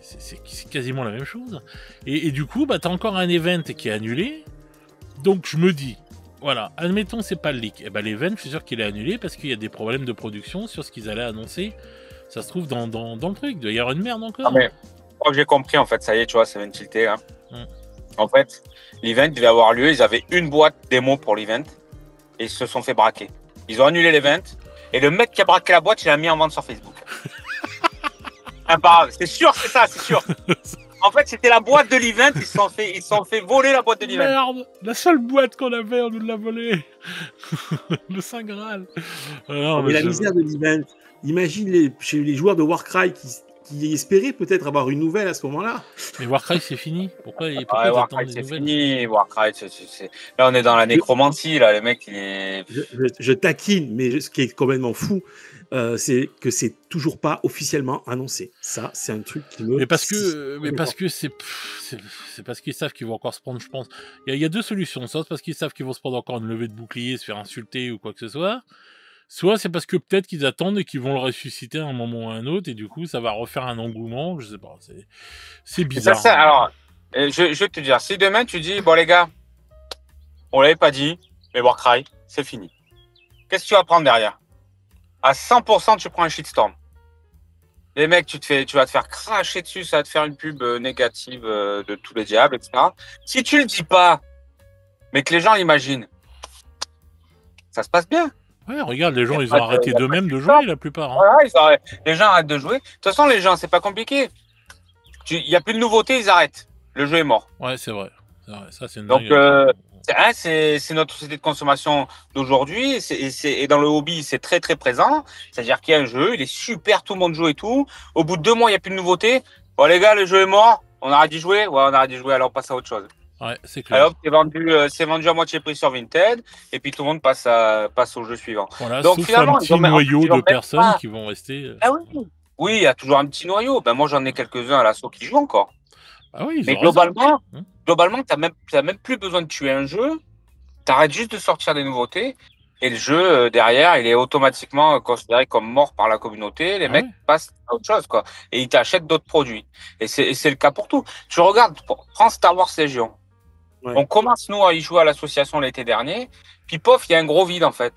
c'est quasiment la même chose. Et du coup, bah, t'as encore un event qui est annulé. Donc, je me dis, voilà, admettons c'est pas le leak. Et ben l'event, je suis sûr qu'il est annulé parce qu'il y a des problèmes de production sur ce qu'ils allaient annoncer. Ça se trouve dans le truc. Il doit y avoir une merde encore. Ah, mais j'ai compris en fait, ça y est, tu vois, ça vient de tilter. Hein. En fait, l'event devait avoir lieu. Ils avaient une boîte démo pour l'event et ils se sont fait braquer. Ils ont annulé l'event et le mec qui a braqué la boîte, il l'a mis en vente sur Facebook. Imparable, c'est sûr, c'est ça, c'est sûr. En fait, c'était la boîte de l'event, ils se sont fait voler la boîte de l'event. Merde, la seule boîte qu'on avait, on nous l'a volée. Le Saint Graal. Mais la misère de l'event, imagine chez les joueurs de Warcry qui espéraient peut-être avoir une nouvelle à ce moment-là. Mais Warcry, c'est fini. Pourquoi Warcry, c'est fini. Warcry, là, on est dans la nécromancie, là, les mecs, je taquine, mais ce qui est complètement fou, c'est que c'est toujours pas officiellement annoncé. Ça, c'est un truc qui me. Mais parce que c'est parce qu'ils savent qu'ils vont encore se prendre, je pense. Il y a 2 solutions. Soit c'est parce qu'ils savent qu'ils vont se prendre encore une levée de bouclier, se faire insulter ou quoi que ce soit. Soit c'est parce que peut-être qu'ils attendent et qu'ils vont le ressusciter à un moment ou à un autre et du coup ça va refaire un engouement. Je sais pas. C'est bizarre. Ça, alors, je vais te dire, si demain tu dis bon les gars, on l'avait pas dit, mais Warcry, c'est fini. Qu'est-ce que tu vas prendre derrière? À 100%, tu prends un shitstorm. Les mecs, tu vas te faire cracher dessus, ça va te faire une pub négative de tous les diables, etc. Si tu le dis pas, mais que les gens l'imaginent, ça se passe bien. Ouais, regarde, les gens, ils ont arrêté d'eux-mêmes de jouer, la plupart. Hein. Voilà, les gens arrêtent de jouer. De toute façon, les gens, c'est pas compliqué. Il n'y a plus de nouveautés, ils arrêtent. Le jeu est mort. Ouais, c'est vrai. Ça, c'est une Donc, c'est notre société de consommation d'aujourd'hui. Et dans le hobby, c'est très, très présent. C'est-à-dire qu'il y a un jeu, il est super, tout le monde joue et tout. Au bout de 2 mois, il n'y a plus de nouveautés. Bon, les gars, le jeu est mort. On arrête d'y jouer. Ouais, on arrête d'y jouer, alors on passe à autre chose. Ouais, c'est clair. Alors, c'est vendu à moitié prix sur Vinted, et puis tout le monde passe au jeu suivant. Voilà, donc finalement, un petit noyau de personnes qui vont rester. Ah oui, il y a toujours un petit noyau. Ben moi, j'en ai quelques-uns à l'assaut qui jouent encore. Ah oui. Mais globalement, t'as même plus besoin de tuer un jeu. T'arrêtes juste de sortir des nouveautés, et le jeu derrière, il est automatiquement considéré comme mort par la communauté. Les mecs passent à autre chose, quoi, et ils t'achètent d'autres produits. Et c'est le cas pour tout. Tu regardes, prends Star Wars Légion. Ouais. On commence, nous, à y jouer à l'association l'été dernier. Puis, pof, il y a un gros vide, en fait.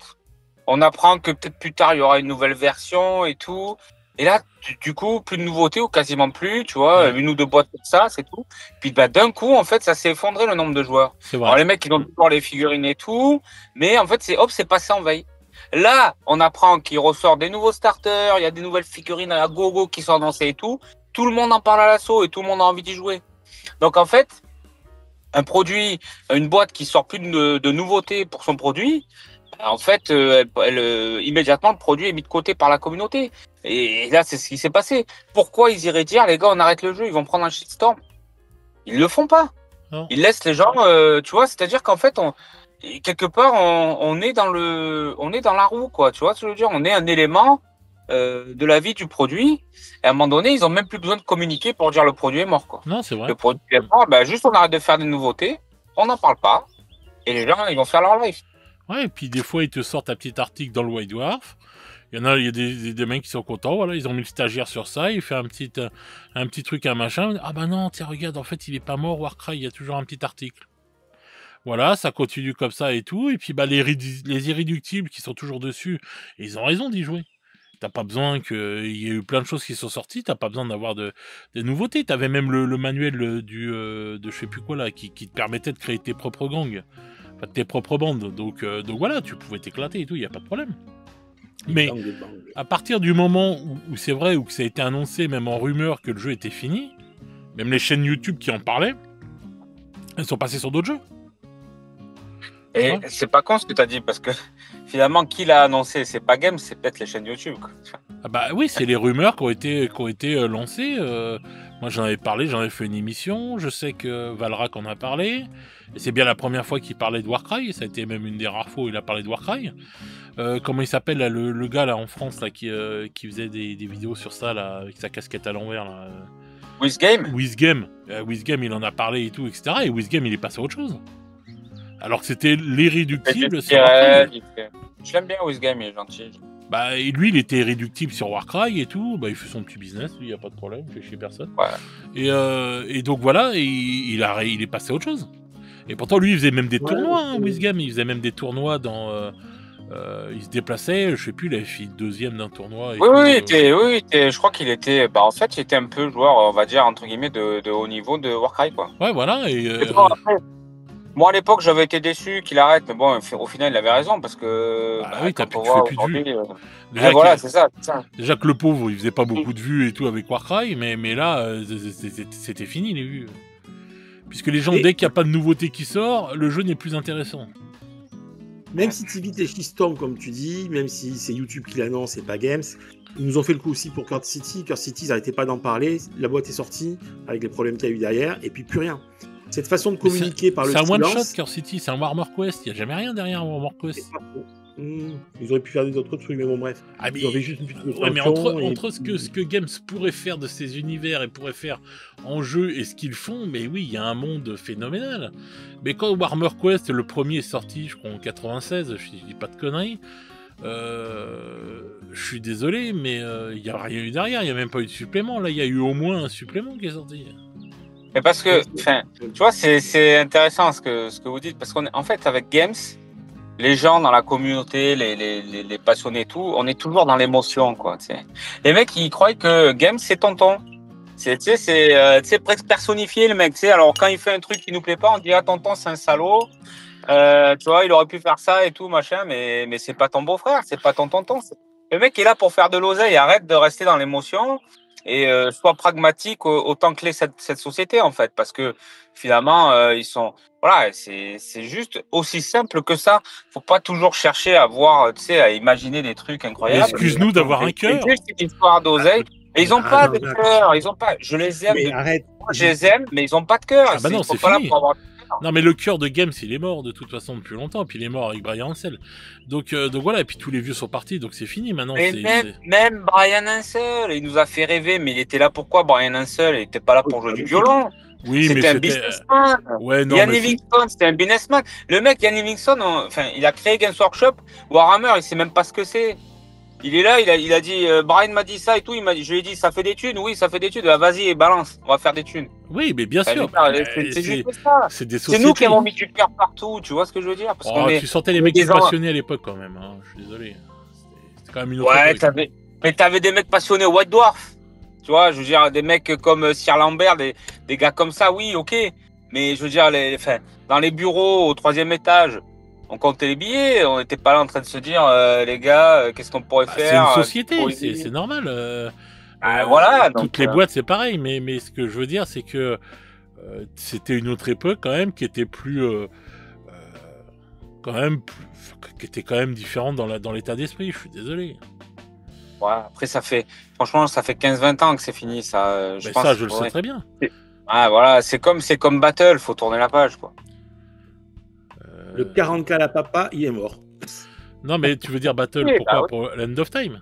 On apprend que peut-être plus tard, il y aura une nouvelle version et tout. Et là, du coup, plus de nouveautés ou quasiment plus, tu vois, 1 ou 2 boîtes comme ça, c'est tout. Puis, bah, d'un coup, en fait, ça s'est effondré le nombre de joueurs. Alors, les mecs, ils ont toujours les figurines et tout. Mais en fait, c'est passé en veille. Là, on apprend qu'il ressort des nouveaux starters, il y a des nouvelles figurines à la gogo qui sont annoncées et tout. Tout le monde en parle à l'assaut et tout le monde a envie d'y jouer. Donc, en fait, un produit, une boîte qui sort plus de nouveautés pour son produit, en fait, immédiatement, le produit est mis de côté par la communauté. Et là, c'est ce qui s'est passé. Pourquoi ils iraient dire, les gars, on arrête le jeu, ils vont prendre un shitstorm? Ils le font pas. Non. Ils laissent les gens, tu vois, c'est-à-dire qu'en fait, quelque part, on est dans la roue, quoi. Tu vois ce que je veux dire? On est un élément de la vie du produit. Et à un moment donné, ils ont même plus besoin de communiquer pour dire le produit est mort, quoi. Non, c'est vrai. Le produit est mort, ben, juste on arrête de faire des nouveautés, on n'en parle pas, et les gens, ils vont faire leur live. Ouais, et puis des fois, ils te sortent un petit article dans le White Dwarf. Il y a des mecs qui sont contents, voilà, ils ont mis le stagiaire sur ça, il fait un petit truc, un machin. Ah bah non, tiens, regarde, en fait, il est pas mort, Warcry, il y a toujours un petit article. Voilà, ça continue comme ça et tout. Et puis bah, les irréductibles qui sont toujours dessus, ils ont raison d'y jouer. T'as pas besoin qu'il y ait eu plein de choses qui sont sorties, t'as pas besoin d'avoir des nouveautés. T'avais même le manuel de je sais plus quoi là, qui te permettait de créer tes propres gangs, enfin tes propres bandes. Donc voilà, tu pouvais t'éclater et tout, y a pas de problème. Mais à partir du moment où c'est vrai, ou que ça a été annoncé même en rumeur que le jeu était fini, même les chaînes YouTube qui en parlaient, elles sont passées sur d'autres jeux. Et c'est pas con ce que tu as dit, parce que finalement, qui l'a annoncé? C'est pas Game, c'est peut-être les chaînes YouTube, quoi. Ah bah oui, c'est les rumeurs qui ont été lancées. Moi j'en avais parlé, j'en avais fait une émission. Je sais que Valrak en a parlé. Et c'est bien la première fois qu'il parlait de Warcry. Ça a été même une des rares fois où il a parlé de Warcry. Comment il s'appelle là, le gars là en France là, qui faisait des vidéos sur ça là, avec sa casquette à l'envers là. WizGame. WizGame, il en a parlé et tout, etc. Et WizGame, il est passé à autre chose. Alors que c'était l'irréductible sur Warcry. Je l'aime bien, WizGame, il est gentil. Bah, et lui, il était irréductible sur Warcry et tout. Bah, il fait son petit business, lui, il n'y a pas de problème, il fait chier personne. Ouais. Et donc voilà, il est passé à autre chose. Et pourtant, lui, il faisait même des tournois, hein, WizGame. Il faisait même des tournois dans. Il se déplaçait, je sais plus, il avait fait deuxième d'un tournoi. Je crois qu'il était. Bah, en fait, il était un peu joueur, on va dire, entre guillemets, de haut niveau de Warcry, quoi. Ouais, voilà. Moi, à l'époque, j'avais été déçu qu'il arrête, mais bon, au final, il avait raison, parce que. Oui, tu fais plus de vues. Voilà, c'est ça. Déjà que le pauvre, il faisait pas beaucoup de vues et tout avec Warcry, mais là, c'était fini les vues. Puisque les gens, dès qu'il n'y a pas de nouveauté qui sort, le jeu n'est plus intéressant. Même si tu évites les shitstorms, comme tu dis, même si c'est YouTube qui l'annonce et pas Games, ils nous ont fait le coup aussi pour Curse City. Curse City, ils n'arrêtaient pas d'en parler. La boîte est sortie avec les problèmes qu'il y a eu derrière, et puis plus rien. Cette façon de communiquer par le silence... C'est un one-shot, Curse City, c'est un Warhammer Quest. Il n'y a jamais rien derrière un Warhammer Quest. Ils auraient pu faire d'autres trucs, mais bon, bref. Ils avaient juste une petite mais entre ce que Games pourrait faire de ces univers et pourrait faire en jeu et ce qu'ils font, mais oui, il y a un monde phénoménal. Mais quand Warhammer Quest, le premier est sorti, je crois en 96, je dis pas de conneries, je suis désolé, mais il n'y a rien eu derrière, il n'y a même pas eu de supplément. Là, il y a eu au moins un supplément qui est sorti. Mais parce que, tu vois, c'est intéressant ce que vous dites, parce qu'en fait, avec Games, les gens dans la communauté, les passionnés et tout, on est toujours dans l'émotion, quoi. T'sais. Les mecs, ils croient que Games, c'est tonton. C'est presque personnifié, le mec. Alors, quand il fait un truc qui nous plaît pas, on dit, ah, tonton, c'est un salaud. Tu vois, il aurait pu faire ça et tout, machin, mais c'est pas ton beau-frère, c'est pas ton tonton. Le mec est là pour faire de l'oseille, arrête de rester dans l'émotion. Et sois pragmatique autant que l'est cette société, en fait, parce que finalement ils sont, voilà, c'est juste aussi simple que ça. Faut pas toujours chercher à voir, tu sais, à imaginer des trucs incroyables. Excuse-nous d'avoir un cœur. C'est juste une histoire d'oseille. Et ils ont pas de cœur, ils ont pas. Je les aime. Arrête. Je les aime, mais ils ont pas de cœur. Ah bah non, c'est fini. Non, mais le cœur de Games, il est mort de toute façon depuis longtemps, puis il est mort avec Brian Ansel. Donc voilà, et puis tous les vieux sont partis, donc c'est fini maintenant. Même Brian Ansel, il nous a fait rêver, mais il était là pourquoi, Brian Ansel? Il était pas là pour jouer du violon. Oui, c'était un businessman. Ouais, non, Ian Livingstone, c'était un businessman. Le mec, Ian Livingstone, il a créé Games Workshop. Warhammer, il sait même pas ce que c'est. Il est là, il a dit, Brian m'a dit ça et tout, je lui ai dit, ça fait des thunes, oui, ça fait des thunes, vas-y, balance, on va faire des thunes. Oui, mais bien sûr. C'est juste ça. C'est nous qui avons mis du cœur partout, tu vois ce que je veux dire? Parce tu sentais les mecs passionnés à l'époque quand même, hein. Je suis désolé. C'était quand même une autre époque. Mais t'avais des mecs passionnés White Dwarf, tu vois, je veux dire, des mecs comme Sir Lambert, des gars comme ça, oui, ok. Mais je veux dire, dans les bureaux au 3e étage, on comptait les billets, on n'était pas là en train de se dire, les gars, qu'est-ce qu'on pourrait faire? C'est une société, c'est normal. Voilà. Toutes les boîtes, c'est pareil, mais ce que je veux dire, c'est que c'était une autre époque quand même qui était plus, qui était quand même différente dans l'état d'esprit. Je suis désolé. Ouais, après franchement, ça fait 15-20 ans que c'est fini, ça. Je le sais très bien. Ah voilà, c'est comme Battle, faut tourner la page quoi. Le 40K la papa, il est mort. Non, mais tu veux dire Battle, Oui, pourquoi bah oui. pour l'End of Time?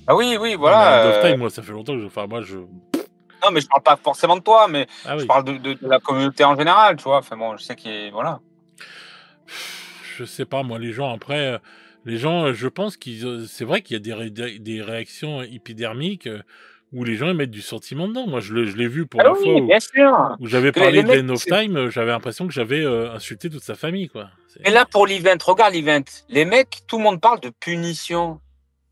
Ah oui, oui, Non, mais voilà. End of Time, moi, ça fait longtemps que je. Non, mais je parle pas forcément de toi, mais Ah je oui. parle de la communauté en général, tu vois. Enfin bon, je sais voilà. Je sais pas, moi, les gens, après, les gens, je pense c'est vrai qu'il y a des réactions épidermiques où les gens ils mettent du sentiment dedans. Moi, je l'ai vu pour Ah la fois oui, bien sûr. où j'avais Que les parlé de mecs, l'End of Time, j'avais l'impression que j'avais insulté toute sa famille, quoi. et là pour l'event, regarde l'event. Les mecs, tout le monde parle de punition.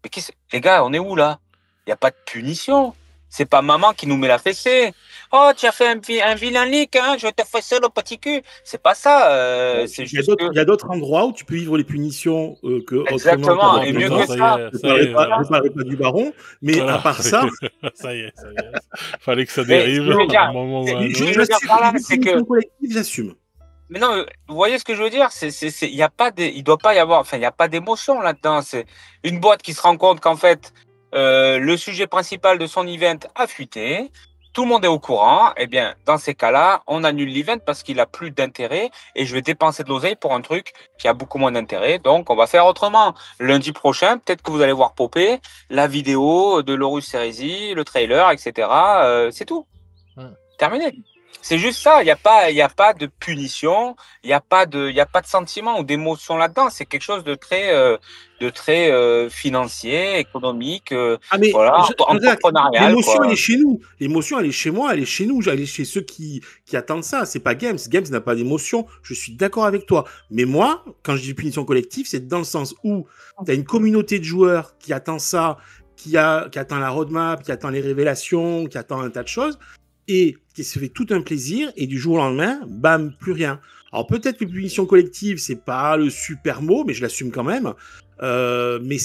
Mais les gars, on est où là? Il n'y a pas de punition. C'est pas maman qui nous met la fessée. Oh, tu as fait un vilain leak, hein, je vais te fesser le petit cul. C'est pas ça. C'est Il y a juste que... il y a d'autres endroits où tu peux vivre les punitions que autrement Exactement, Bon, et t'abordes mieux pas. que ça. Je ne parlerai pas du baron, mais voilà. à part ça, ça y est. Fallait que ça Mais ce dérive que je veux à dire, un moment ou à un je autre. veux dire par là, c'est que... punition collective, j'assume. Mais non, vous voyez ce que je veux dire? Il y a pas il doit pas y avoir, enfin, il y a pas d'émotion là-dedans. C'est une boîte qui se rend compte qu'en fait, le sujet principal de son event a fuité. Tout le monde est au courant. Eh bien, dans ces cas-là, on annule l'event parce qu'il a plus d'intérêt et je vais dépenser de l'oseille pour un truc qui a beaucoup moins d'intérêt. Donc, on va faire autrement. Lundi prochain, peut-être que vous allez voir popper la vidéo de l'Horus Heresy, le trailer, etc. C'est tout. Terminé. C'est juste ça, il n'y a pas de punition, il n'y a pas de sentiment ou d'émotion là-dedans. C'est quelque chose de très financier, économique, Mais voilà, entrepreneurial. l'émotion, Quoi. elle est chez nous. L'émotion, elle est chez moi, elle est chez nous, elle est chez ceux qui attendent ça. C'est pas Games. Games n'a pas d'émotion. Je suis d'accord avec toi. Mais moi, quand je dis punition collective, c'est dans le sens où tu as une communauté de joueurs qui attend ça, qui attend la roadmap, qui attend les révélations, qui attend un tas de choses, et qui se fait tout un plaisir, et du jour au lendemain, bam, plus rien. Alors peut-être que punition collective, c'est pas le super mot, mais je l'assume quand même. Mais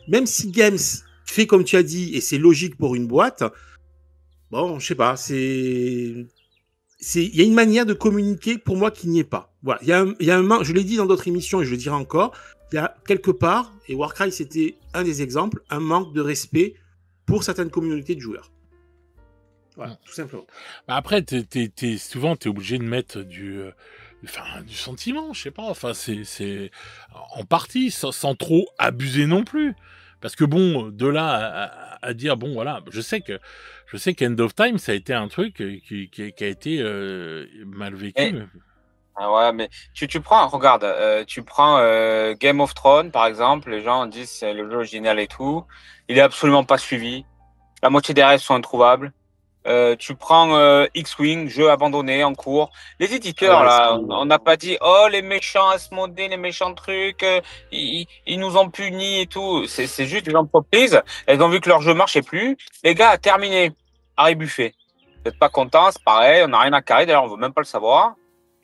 même si Games fait comme tu as dit, et c'est logique pour une boîte, bon, je sais pas, il y a une manière de communiquer pour moi qui n'y est pas. Voilà, il y a un je l'ai dit dans d'autres émissions et je le dirai encore, il y a quelque part, et Warcry c'était un des exemples, un manque de respect pour certaines communautés de joueurs. Voilà, tout simplement. Après, souvent, t'es obligé de mettre du sentiment, je sais pas. Enfin, c'est en partie, sans trop abuser non plus. Parce que bon, de là à dire, bon, voilà, je sais qu'End of Time, ça a été un truc qui a été mal vécu. Ah ouais, mais tu prends, regarde, tu prends Game of Thrones, par exemple, les gens disent c'est le jeu génial et tout. Il est absolument pas suivi. La moitié des rêves sont introuvables. Tu prends X-Wing, jeu abandonné en cours. Les éditeurs, là, on n'a pas dit, oh, les méchants Asmodée, les méchants trucs, ils nous ont punis et tout. C'est juste des entreprises. Elles ont vu que leur jeu marchait plus. Les gars, terminé. Harry Buffet. Vous n'êtes pas contents, c'est pareil, on n'a rien à carrer. D'ailleurs, on veut même pas le savoir.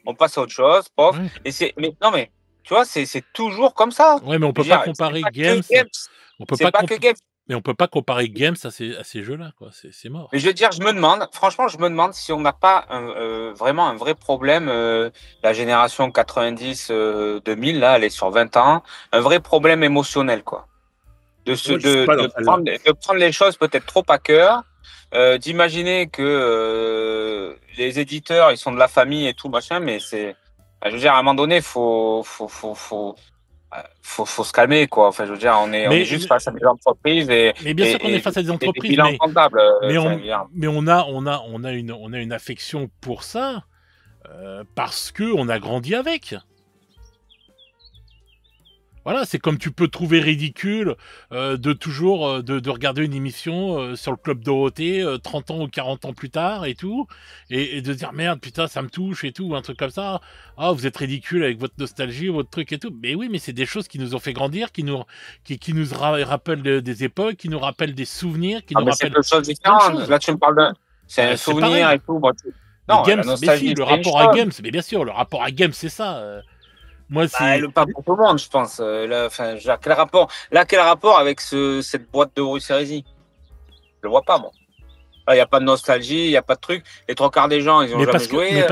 On passe à autre chose, pof. Ouais. Mais non, mais tu vois, c'est toujours comme ça. Ouais, mais on peut pas comparer Games. On peut pas que Games. Mais on peut pas comparer Games à ces jeux-là, quoi. C'est mort. Mais je veux dire, franchement, je me demande si on n'a pas vraiment un vrai problème. La génération 90-2000, là, elle est sur 20 ans. Un vrai problème émotionnel, quoi. De prendre les choses peut-être trop à cœur. D'imaginer que les éditeurs, ils sont de la famille et tout, machin, mais c'est. Je veux dire, à un moment donné, faut se calmer, quoi. Enfin, je veux dire, on est juste face à des entreprises mais bien sûr qu'on est face à des entreprises, mais on a une affection pour ça parce que on a grandi avec. Voilà, c'est comme tu peux trouver ridicule de toujours de regarder une émission sur le Club Dorothée 30 ans ou 40 ans plus tard et tout, et de dire merde, putain, ça me touche et tout, ou un truc comme ça. Ah, vous êtes ridicule avec votre nostalgie, votre truc et tout. Mais oui, mais c'est des choses qui nous ont fait grandir, qui nous rappellent des époques, qui nous rappellent des souvenirs, qui nous rappellent. C'est deux choses différentes. Là, tu me parles d'un. C'est un souvenir et tout. Non, Games, mais si, le rapport à Games, mais bien sûr, le rapport à Games, c'est ça. Moi, c'est pas pour tout le monde, je pense. Quel rapport avec cette boîte de Horus Heresy? Je le vois pas, moi. Il n'y a pas de nostalgie, il n'y a pas de truc. Les trois quarts des gens, ils ont jamais joué. Mais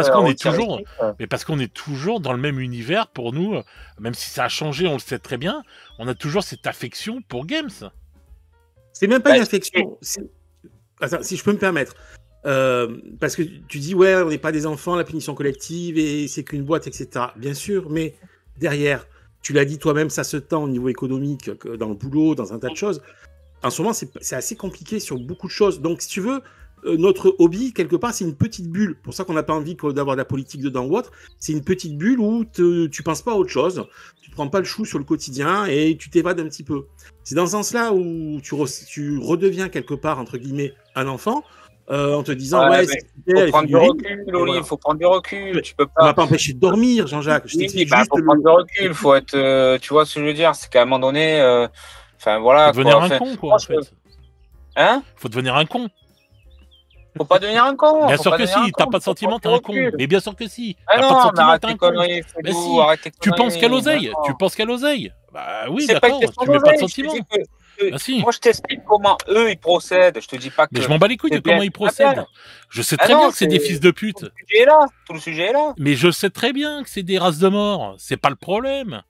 parce qu'on est toujours dans le même univers pour nous, même si ça a changé, on le sait très bien, on a toujours cette affection pour Games. C'est même pas une affection. Attends, si je peux me permettre. Parce que tu dis, ouais, on n'est pas des enfants, la punition collective, et c'est qu'une boîte, etc. Bien sûr, mais derrière, tu l'as dit toi-même, ça se tend au niveau économique, dans le boulot, dans un tas de choses. En ce moment, c'est assez compliqué sur beaucoup de choses. Donc, si tu veux, notre hobby, quelque part, c'est une petite bulle. Pour ça qu'on n'a pas envie d'avoir de la politique dedans ou autre. C'est une petite bulle où tu penses pas à autre chose. Tu ne prends pas le chou sur le quotidien et tu t'évades un petit peu. C'est dans ce sens-là où tu redeviens quelque part, entre guillemets, un enfant. En te disant, ouais, c'est super, faut prendre du recul, Oli, il faut prendre du recul. Tu peux pas. On m'a pas empêché de dormir, Jean-Jacques. Je t'explique juste. Faut prendre du recul, faut être. Tu vois ce que je veux dire, c'est qu'à un moment donné, enfin voilà. Faut devenir un con, quoi, en fait. Hein? Faut devenir un con. Faut pas devenir un con. Bien sûr que si, t'as pas de sentiment, t'es un con. Mais bien sûr que si. Ah non, mais arrête tes conneries, mais si, tu penses qu'à l'oseille. Tu penses qu'à l'oseille. Bah oui, d'accord, tu mets pas de sentiment. Ah, si. Moi, je t'explique comment eux, ils procèdent. Je te dis pas que... Mais je m'en bats les couilles de comment ils procèdent. Je sais très bien que c'est des fils de pute. Tout le sujet est là. Mais je sais très bien que c'est des races de mort. C'est pas le problème.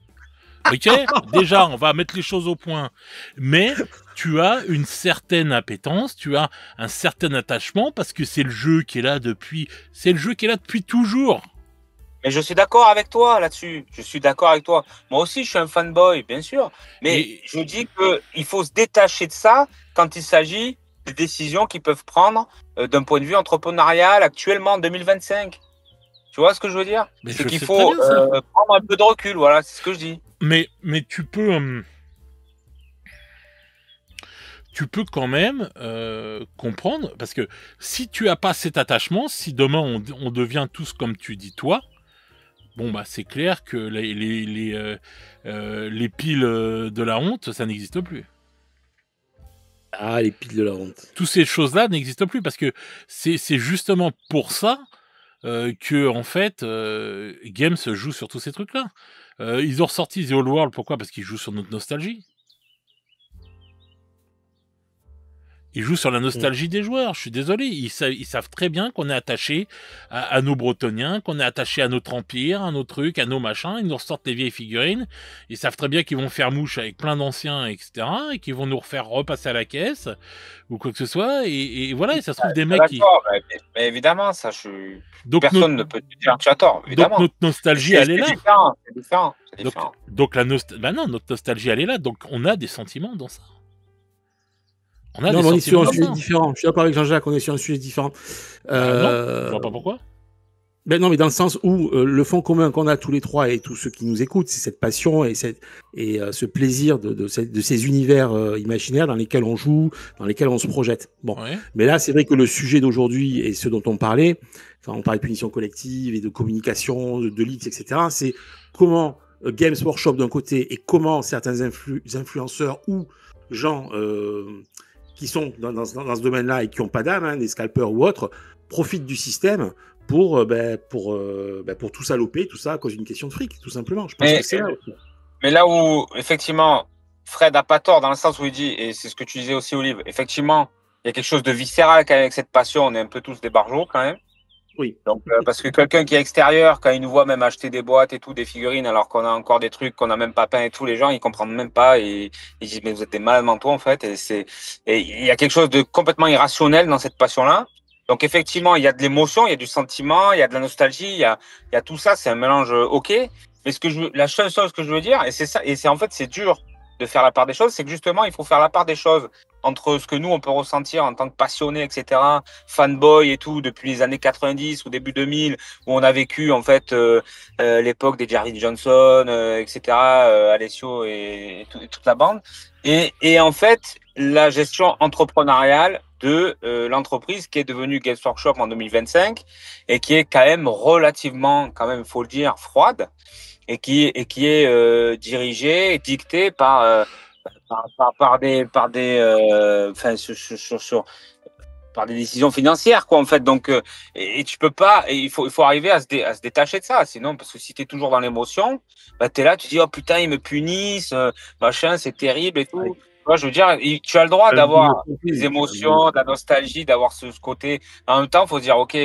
Ok, déjà, on va mettre les choses au point. Mais tu as une certaine appétence, tu as un certain attachement parce que c'est le jeu qui est là depuis... C'est le jeu qui est là depuis toujours. Mais je suis d'accord avec toi là-dessus. Je suis d'accord avec toi. Moi aussi, je suis un fanboy, bien sûr. Mais je dis qu'il faut se détacher de ça quand il s'agit des décisions qu'ils peuvent prendre d'un point de vue entrepreneurial actuellement en 2025. Tu vois ce que je veux dire? C'est qu'il faut prendre un peu de recul. Voilà, c'est ce que je dis. Mais tu peux... Tu peux quand même comprendre, parce que si tu as pas cet attachement, si demain on devient tous comme tu dis toi, bon bah c'est clair que les piles de la honte, ça n'existe plus. Ah, les piles de la honte. Toutes ces choses-là n'existent plus, parce que c'est justement pour ça que en fait Games joue sur tous ces trucs-là. Ils ont ressorti The Old World, pourquoi? Parce qu'ils jouent sur notre nostalgie. Ils jouent sur la nostalgie des joueurs, je suis désolé. Ils savent très bien qu'on est attaché à nos Bretoniens, qu'on est attaché à notre empire, à nos trucs, à nos machins. Ils nous ressortent les vieilles figurines. Ils savent très bien qu'ils vont faire mouche avec plein d'anciens, etc. Et qu'ils vont nous refaire repasser à la caisse, ou quoi que ce soit. Et voilà, et ça se trouve des mecs qui... Mais évidemment, ça, personne ne peut te dire que tu as tort, évidemment. Donc notre nostalgie, elle est là. C'est différent. Donc bah non, notre nostalgie, elle est là. Donc on a des sentiments dans ça. On est sur un sujet différent. Je suis d'accord avec Jean-Jacques, on est sur un sujet différent. Non, je vois pas pourquoi. Ben non, mais dans le sens où le fond commun qu'on a tous les trois et tous ceux qui nous écoutent, c'est cette passion et ce plaisir de ces univers imaginaires dans lesquels on joue, dans lesquels on se projette. Bon, ouais. Mais là, c'est vrai que le sujet d'aujourd'hui et ce dont on parlait, enfin, on parlait de punition collective et de communication, de leaks, etc. C'est comment Games Workshop d'un côté et comment certains influenceurs ou gens qui sont dans ce domaine-là et qui n'ont pas d'âme, des scalpers ou autres, profitent du système pour tout saloper, tout ça à cause d'une question de fric, tout simplement. Je pense que c'est là. Mais là où, effectivement, Fred n'a pas tort dans le sens où il dit, et c'est ce que tu disais aussi, Olive, effectivement, il y a quelque chose de viscéral quand même avec cette passion, on est un peu tous des barjots quand même. Oui. Donc, parce que quelqu'un qui est extérieur, quand il nous voit même acheter des boîtes et tout, des figurines, alors qu'on a encore des trucs qu'on n'a même pas peint et tout, les gens, ils comprennent même pas et ils disent, mais vous êtes des malades mentaux, en fait. Et il y a quelque chose de complètement irrationnel dans cette passion-là. Donc, effectivement, il y a de l'émotion, il y a du sentiment, il y a de la nostalgie, il y a tout ça, c'est un mélange OK. Mais la seule chose que je veux dire, et c'est ça, et c'est en fait, c'est dur de faire la part des choses, c'est que justement, il faut faire la part des choses entre ce que nous, on peut ressentir en tant que passionnés, etc., fanboy et tout, depuis les années 90 ou début 2000, où on a vécu, en fait, l'époque des Jerry Johnson, etc., Alessio et toute la bande. Et en fait, la gestion entrepreneuriale de l'entreprise qui est devenue Games Workshop en 2025 et qui est quand même relativement, quand même, faut le dire, froide et qui est dirigée et dictée par des décisions financières, quoi, en fait. Donc, et tu peux pas, et il faut arriver à se détacher de ça, sinon, parce que si tu es toujours dans l'émotion, bah, tu es là, tu dis, oh putain, ils me punissent, machin, c'est terrible et tout. Ouais. Moi, je veux dire, tu as le droit d'avoir des émotions, de la nostalgie, d'avoir ce côté. En même temps, il faut se dire, ok,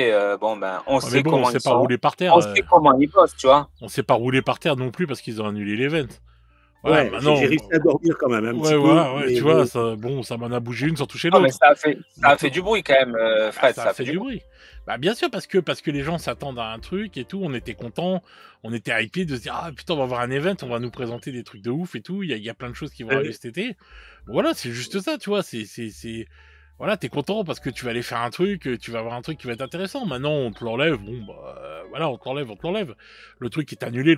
on sait comment ils sont. Rouler par terre, on sait comment ils bossent, tu vois. On sait pas rouler par terre non plus parce qu'ils ont annulé l'event. Voilà, Ouais, maintenant, j'ai réussi à dormir quand même un petit ouais, peu. voilà, ouais, Mais, tu vois, ça m'en a bougé une sans toucher Ah, mais l'autre. ça a fait du bruit quand même, Bah, Fred. ça a fait du bruit. Bah, bien sûr, parce que les gens s'attendent à un truc et tout. On était contents, on était hypés de se dire ah putain, on va avoir un event, on va nous présenter des trucs de ouf et tout. Il y a plein de choses qui vont arriver cet été. Voilà, c'est juste ça, tu vois. Voilà, t'es content parce que tu vas aller faire un truc, tu vas avoir un truc qui va être intéressant. Maintenant, on te l'enlève, bon, bah, voilà, on te l'enlève. Le truc est annulé,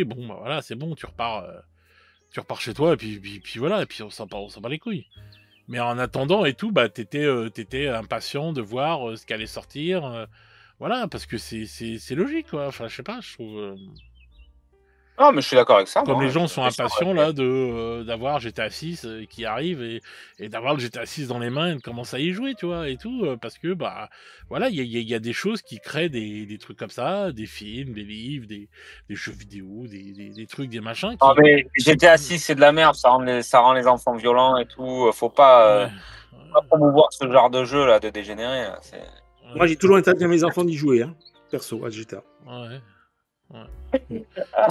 bon, bah voilà, c'est bon, tu repars chez toi, et puis voilà, et puis on s'en bat les couilles. Mais en attendant et tout, bah, t'étais impatient de voir ce qui allait sortir, voilà, parce que c'est logique, quoi. Enfin, je sais pas, je trouve. Non, mais je suis d'accord avec ça, Comme moi. les gens sont Bien sûr, impatients ouais. là d'avoir GTA 6 qui arrive et d'avoir le GTA 6 dans les mains et de commencer à y jouer, tu vois, et tout, parce que bah voilà, il y a des choses qui créent des trucs comme ça, des films, des livres, des jeux vidéo, des trucs, des machins Non, qui. mais GTA 6, c'est de la merde, ça rend les enfants violents et tout. Faut pas promouvoir ce genre de jeu là, de dégénérer. Là. moi, j'ai toujours interdit à mes enfants d'y jouer, hein, perso, à GTA. Ouais.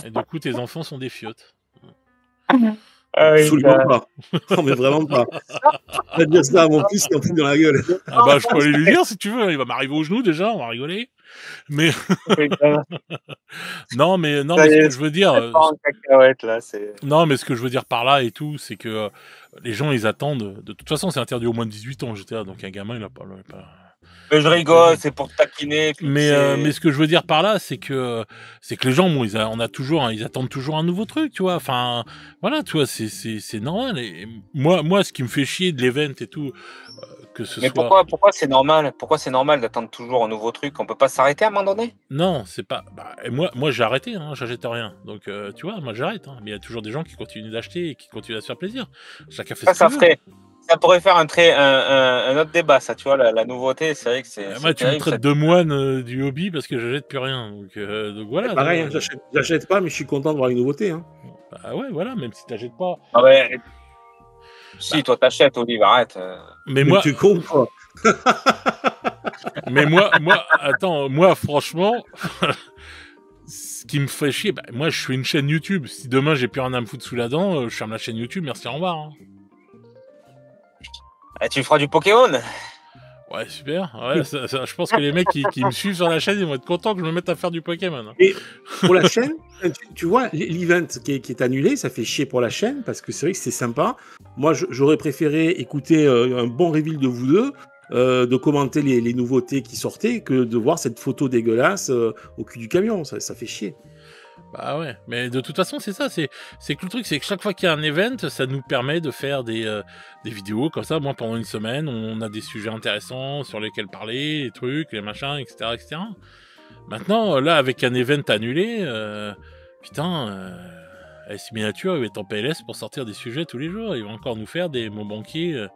Et du coup, tes enfants sont des fiottes. Absolument pas. Non, mais vraiment pas. On va dire ça à mon fils, il en fout dans la gueule. Ah bah, je peux aller lui dire si tu veux. Il va m'arriver au genou déjà, on va rigoler. Mais non, mais ce que je veux dire. Non, mais ce que je veux dire par là et tout, c'est que les gens, ils attendent. De toute façon, c'est interdit au moins de 18 ans, GTA. Donc un gamin, il a pas. Mais je rigole, c'est pour te taquiner. Mais ce que je veux dire par là, c'est que les gens, bon, ils attendent toujours un nouveau truc, tu vois. Enfin, voilà, tu vois, c'est normal. Et moi, ce qui me fait chier de l'event et tout, que ce mais soit. Pourquoi c'est normal? Pourquoi c'est normal d'attendre toujours un nouveau truc? On peut pas s'arrêter à un moment donné? Non, c'est pas. Bah, et moi, j'ai arrêté, hein, j'achète rien. Donc, tu vois, moi, j'arrête. Hein. Mais il y a toujours des gens qui continuent d'acheter et qui continuent à se faire plaisir. Chacun fait ce qu'il veut. Ça pourrait faire un autre débat, ça, tu vois, la nouveauté, c'est vrai que c'est. Moi, tu me traites de moine du hobby parce que j'achète plus rien. Donc voilà. Pareil, hein, j'achète pas, mais je suis content de voir les nouveautés. Hein. Bah ouais, voilà, même si t'achètes pas. Ah ouais. Si, toi, t'achètes, Olive, arrête. Mais moi. Tu comprends. Mais attends, moi, franchement. Ce qui me fait chier, bah, moi, je suis une chaîne YouTube. Si demain, j'ai plus rien à me foutre sous la dent, je ferme la chaîne YouTube, merci, au revoir. Hein. Et tu feras du Pokémon? Ouais, super. Ouais, je pense que les mecs qui me suivent sur la chaîne, ils vont être contents que je me mette à faire du Pokémon. Et pour la chaîne, tu vois, l'event qui est annulé, ça fait chier pour la chaîne, parce que c'est vrai que c'est sympa. Moi, j'aurais préféré écouter un bon reveal de vous deux, de commenter les nouveautés qui sortaient, que de voir cette photo dégueulasse au cul du camion. Ça fait chier. Bah ouais, mais de toute façon, c'est ça. C'est que le truc, c'est que chaque fois qu'il y a un event, ça nous permet de faire des vidéos comme ça. Moi, pendant une semaine, on a des sujets intéressants sur lesquels parler, les trucs, les machins, etc., etc. Maintenant, là, avec un event annulé, putain, AS Miniature, il va être en PLS pour sortir des sujets tous les jours. Il va encore nous faire des mon banquier,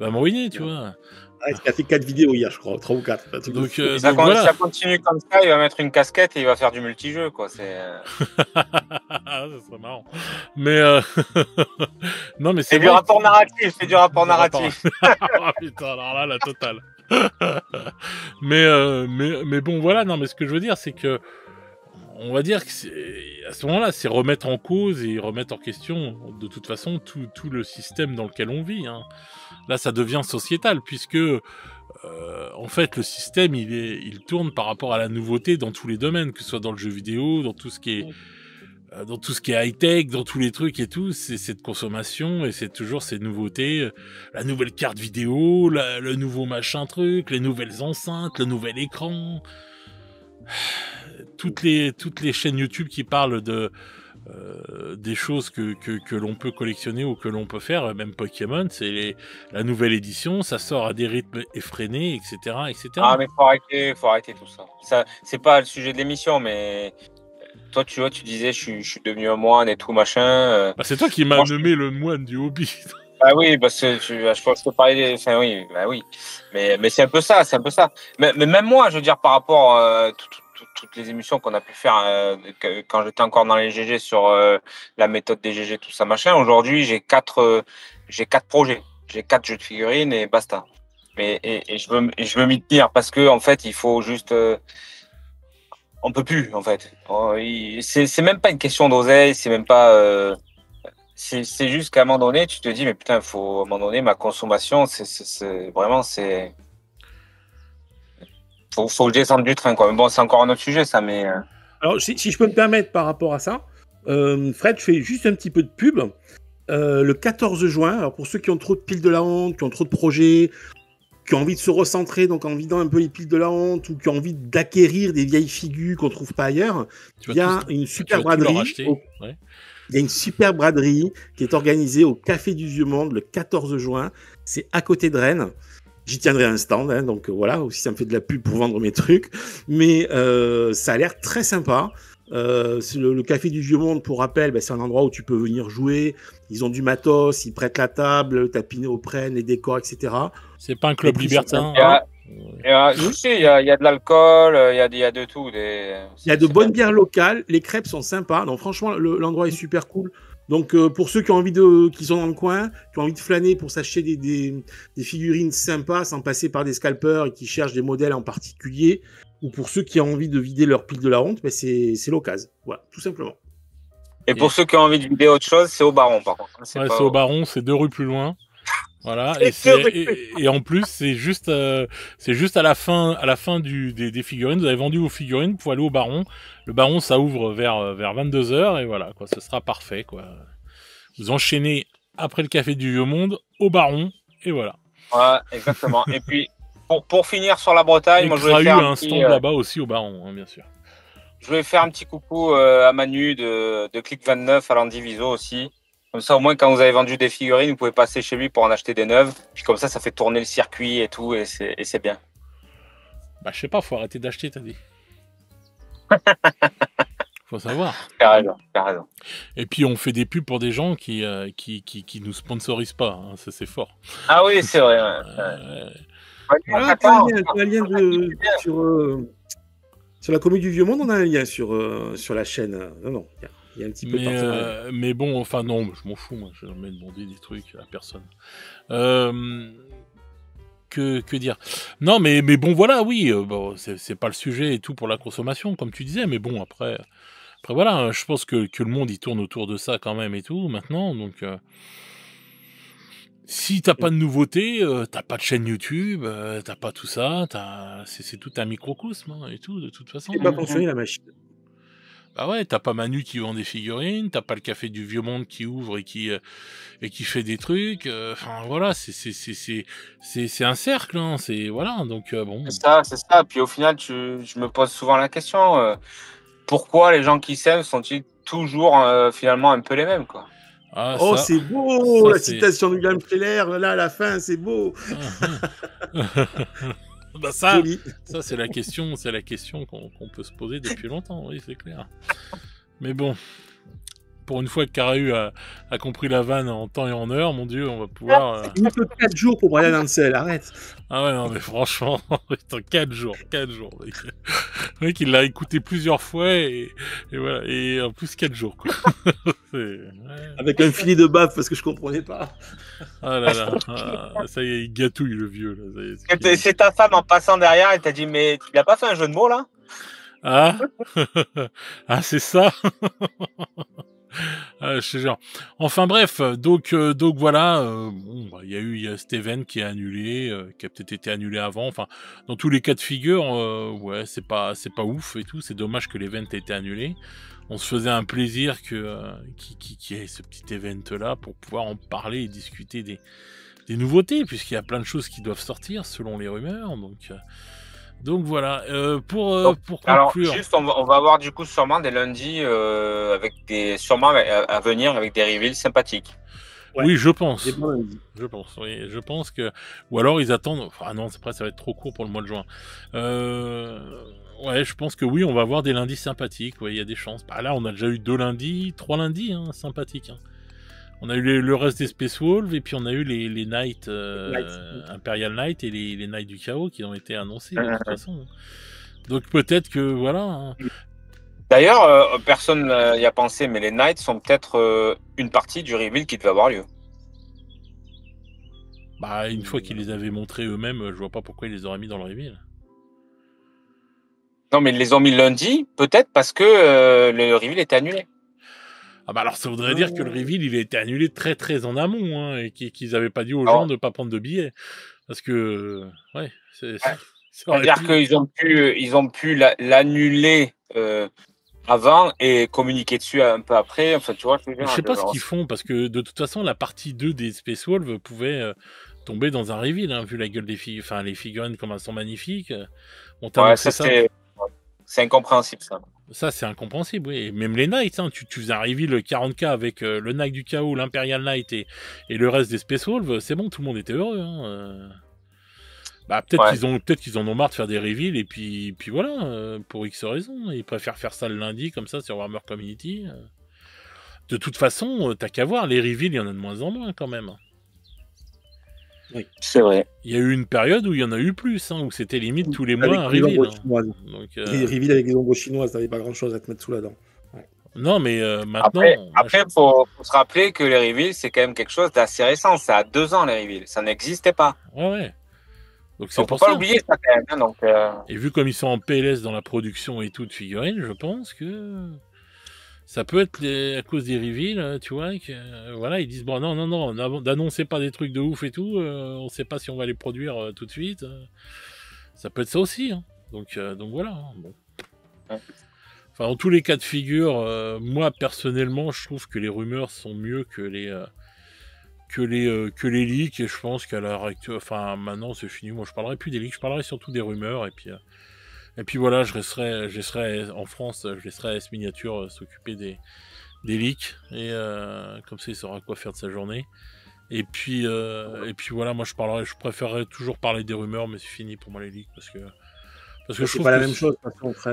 va me ruiner, tu vois. Ah, il a fait 4 vidéos hier, je crois, 3 ou 4. Donc voilà. Si ça continue comme ça, il va mettre une casquette et il va faire du multijeu, quoi. Ça serait marrant. Mais non, mais c'est du rapport narratif. C'est du rapport narratif. Oh, putain, alors là, la totale. mais bon, voilà. Non, mais ce que je veux dire, c'est que on va dire que à ce moment-là, c'est remettre en cause et remettre en question, de toute façon, tout le système dans lequel on vit. Hein. Là, ça devient sociétal, puisque en fait, le système, il tourne par rapport à la nouveauté dans tous les domaines, que ce soit dans le jeu vidéo, dans tout ce qui est high-tech, dans tous les trucs et tout, c'est cette consommation et c'est toujours ces nouveautés, la nouvelle carte vidéo, le nouveau machin truc, les nouvelles enceintes, le nouvel écran. Toutes les chaînes YouTube qui parlent des choses que l'on peut collectionner ou que l'on peut faire, même Pokémon, c'est la nouvelle édition, ça sort à des rythmes effrénés, etc., etc. Ah, mais faut arrêter tout ça. Ça, c'est pas le sujet de l'émission, mais toi, tu vois, tu disais, je suis devenu un moine et tout machin. Bah, c'est toi qui m'as nommé le moine du hobby. Ah oui, parce que je pense que parler, enfin oui, bah oui. Mais c'est un peu ça, Mais même moi, je veux dire, par rapport à toutes les émissions qu'on a pu faire quand j'étais encore dans les GG sur la méthode des GG, tout ça machin. Aujourd'hui, j'ai 4 projets, j'ai 4 jeux de figurines et basta. Et je veux m'y tenir parce que en fait, il faut juste, on peut plus en fait. C'est même pas une question d'oseille, c'est même pas. c'est juste qu'à un moment donné, tu te dis, mais putain, à un moment donné, ma consommation, vraiment, faut que je descende du train, quoi. Mais bon, c'est encore un autre sujet, ça, mais. Alors, si je peux me permettre par rapport à ça, Fred, je fais juste un petit peu de pub. Le 14 juin, alors pour ceux qui ont trop de piles de la honte, qui ont trop de projets, qui ont envie de se recentrer, donc en vidant un peu les piles de la honte, ou qui ont envie d'acquérir des vieilles figures qu'on trouve pas ailleurs, il y a une super braderie. Il y a une super braderie qui est organisée au Café du Vieux Monde le 14 juin. C'est à côté de Rennes. J'y tiendrai un stand, hein, donc voilà, aussi ça me fait de la pub pour vendre mes trucs. Mais ça a l'air très sympa. Le Café du Vieux Monde, pour rappel, c'est un endroit où tu peux venir jouer. Ils ont du matos, ils prêtent la table, le tapis néoprène, les décors, etc. C'est pas un club libertin. Il y a de l'alcool, il y a de tout. Il y a de bonnes bières locales, les crêpes sont sympas. Donc franchement, l'endroit est super cool. Donc pour ceux qui ont qui sont dans le coin, qui ont envie de flâner pour s'acheter des figurines sympas sans passer par des scalpers et qui cherchent des modèles en particulier, ou pour ceux qui ont envie de vider leur pile de la honte, c'est l'occasion. Voilà, tout simplement. Et pour ceux qui ont envie de vider autre chose, c'est au Baron par contre. C'est au Baron, c'est 2 rues plus loin. Voilà, et en plus c'est juste à la fin des figurines. Vous avez vendu vos figurines pour aller au Baron. Le Baron, ça ouvre vers 22h et voilà quoi, ce sera parfait quoi. Vous enchaînez après le Café du Vieux Monde au Baron et voilà. Ouais, exactement. Et puis pour finir sur la Bretagne, moi je vais faire un stand là-bas aussi au Baron, hein, bien sûr. Je vais faire un petit coucou à Manu de Click 29 à l'Andiviso aussi. Comme ça, au moins, quand vous avez vendu des figurines, vous pouvez passer chez lui pour en acheter des neuves. Puis comme ça fait tourner le circuit et tout, et c'est bien. Bah, je sais pas, faut arrêter d'acheter, t'as dit. Faut savoir. T'as raison. Et puis, on fait des pubs pour des gens qui nous sponsorisent pas. Hein, ça, c'est fort. Ah oui, c'est vrai. Sur la Comédie du Vieux Monde, on a un lien sur la chaîne. Non, il y a un petit peu de mais bon, enfin non, je m'en fous, moi, je vais jamais demander des trucs à personne. Que dire? Non, mais bon, voilà, oui, bon, c'est pas le sujet et tout pour la consommation, comme tu disais, mais bon, après voilà, je pense que le monde il tourne autour de ça quand même et tout maintenant, donc si t'as pas de nouveautés, t'as pas de chaîne YouTube, t'as pas tout ça, c'est tout un microcosme hein, et tout de toute façon. C'est pas fonctionné la machine. Bah ouais, t'as pas Manu qui vend des figurines, t'as pas le Café du Vieux Monde qui ouvre et qui fait des trucs. Enfin voilà, c'est un cercle, hein, c'est voilà. Donc bon. C'est ça. Puis au final, je me pose souvent la question pourquoi les gens qui s'aiment sont-ils toujours finalement un peu les mêmes quoi. Ah, oh, c'est beau la citation de Guillaume Keller là à la fin, c'est beau. Bah ça c'est la question qu'on peut se poser depuis longtemps, oui c'est clair. Mais bon, pour une fois que Carahu a compris la vanne en temps et en heure, mon Dieu, on va pouvoir... Il nous faut 4 jours pour Brian Ansel, arrête. Ah ouais, non mais franchement, 4 jours. Le mec, il l'a écouté plusieurs fois et voilà, et en plus 4 jours quoi. Ouais. Avec un filet de baffe parce que je comprenais pas. Ah là là, ça y est, il gâtouille le vieux là. C'est ta femme en passant derrière, elle t'a dit mais tu n'as pas fait un jeu de mots là? Ah ah c'est ça. Je te jure. Enfin bref, donc voilà, bon, bah, il y a Steven qui est annulé, qui a peut-être été annulé avant. Enfin, dans tous les cas de figure, ouais, c'est pas ouf et tout. C'est dommage que l'event ait été annulé. On se faisait un plaisir qu'il y ait ce petit event là pour pouvoir en parler et discuter des nouveautés, puisqu'il y a plein de choses qui doivent sortir selon les rumeurs. Donc voilà, pour conclure. Alors juste, on va avoir du coup sûrement des lundis sûrement à venir avec des reveals sympathiques. Ouais. Oui, je pense. Je pense que, ou alors ils attendent. Enfin non, après ça va être trop court pour le mois de juin. Ouais, je pense que oui, on va avoir des lundis sympathiques. Ouais, il y a des chances. Bah là, on a déjà eu 3 lundis hein, sympathiques. Hein. On a eu le reste des Space Wolves et puis on a eu les Night, Imperial Night et les Night du Chaos qui ont été annoncés de toute façon. Donc peut-être que voilà. Hein. D'ailleurs, personne n'y a pensé, mais les Nights sont peut-être une partie du reveal qui devait avoir lieu. Bah une fois qu'ils les avaient montrés eux-mêmes, je vois pas pourquoi ils les auraient mis dans le reveal. Non, mais ils les ont mis lundi, peut-être parce que le reveal était annulé. Ah bah alors ça voudrait dire que le reveal il a été annulé très très en amont hein, et qu'ils avaient pas dit aux gens de pas prendre de billets parce que ouais c'est-à-dire qu'ils ont pu l'annuler avant et communiquer dessus un peu après. Enfin tu vois, je sais pas ce qu'ils font parce que de toute façon la partie 2 des Space Wolves pouvait tomber dans un reveal hein, vu la gueule des filles, enfin les figurines comme elles sont magnifiques. On t'a annoncé ça. C'est incompréhensible ça. Ça, c'est incompréhensible, oui. Et même les Knights, hein, tu faisais un reveal 40K avec le Knight du Chaos, l'Imperial Knight et le reste des Space Wolves, c'est bon, tout le monde était heureux. Hein. Bah, peut-être qu'ils en ont marre de faire des reveals, et puis voilà, pour X raisons. Ils préfèrent faire ça le lundi, comme ça, sur Warhammer Community. De toute façon, t'as qu'à voir, les reveals, il y en a de moins en moins, quand même. Oui, c'est vrai. Il y a eu une période où il y en a eu plus, hein, où c'était limite tous les mois un reveal. Hein. Donc, les reveals avec les ombres chinoises, t'avais pas grand-chose à te mettre sous la dent. Ouais. Non, mais maintenant... Après, faut se rappeler que les reveals, c'est quand même quelque chose d'assez récent. Ça a 2 ans, les reveals. Ça n'existait pas. Ouais. Donc c'est pour ça. Faut pas l'oublier, ça, quand même. Hein, donc, Et vu comme ils sont en PLS dans la production et tout de figurines, je pense que... Ça peut être à cause des reveals, tu vois, que, voilà, ils disent, bon, non, n'annoncez pas des trucs de ouf et tout, on sait pas si on va les produire tout de suite. Ça peut être ça aussi, hein. Donc voilà. Hein, bon. Ouais. Enfin, dans tous les cas de figure, moi, personnellement, je trouve que les rumeurs sont mieux que les leaks, et je pense qu'à l'heure actuelle, enfin, maintenant, c'est fini, moi, je parlerai plus des leaks, je parlerai surtout des rumeurs, et puis voilà, je laisserai en France, je laisserai S Miniature s'occuper des leaks, et comme ça il saura quoi faire de sa journée. Et puis voilà, moi je préférerais toujours parler des rumeurs, mais c'est fini pour moi les leaks, parce que je trouve pas la même chose.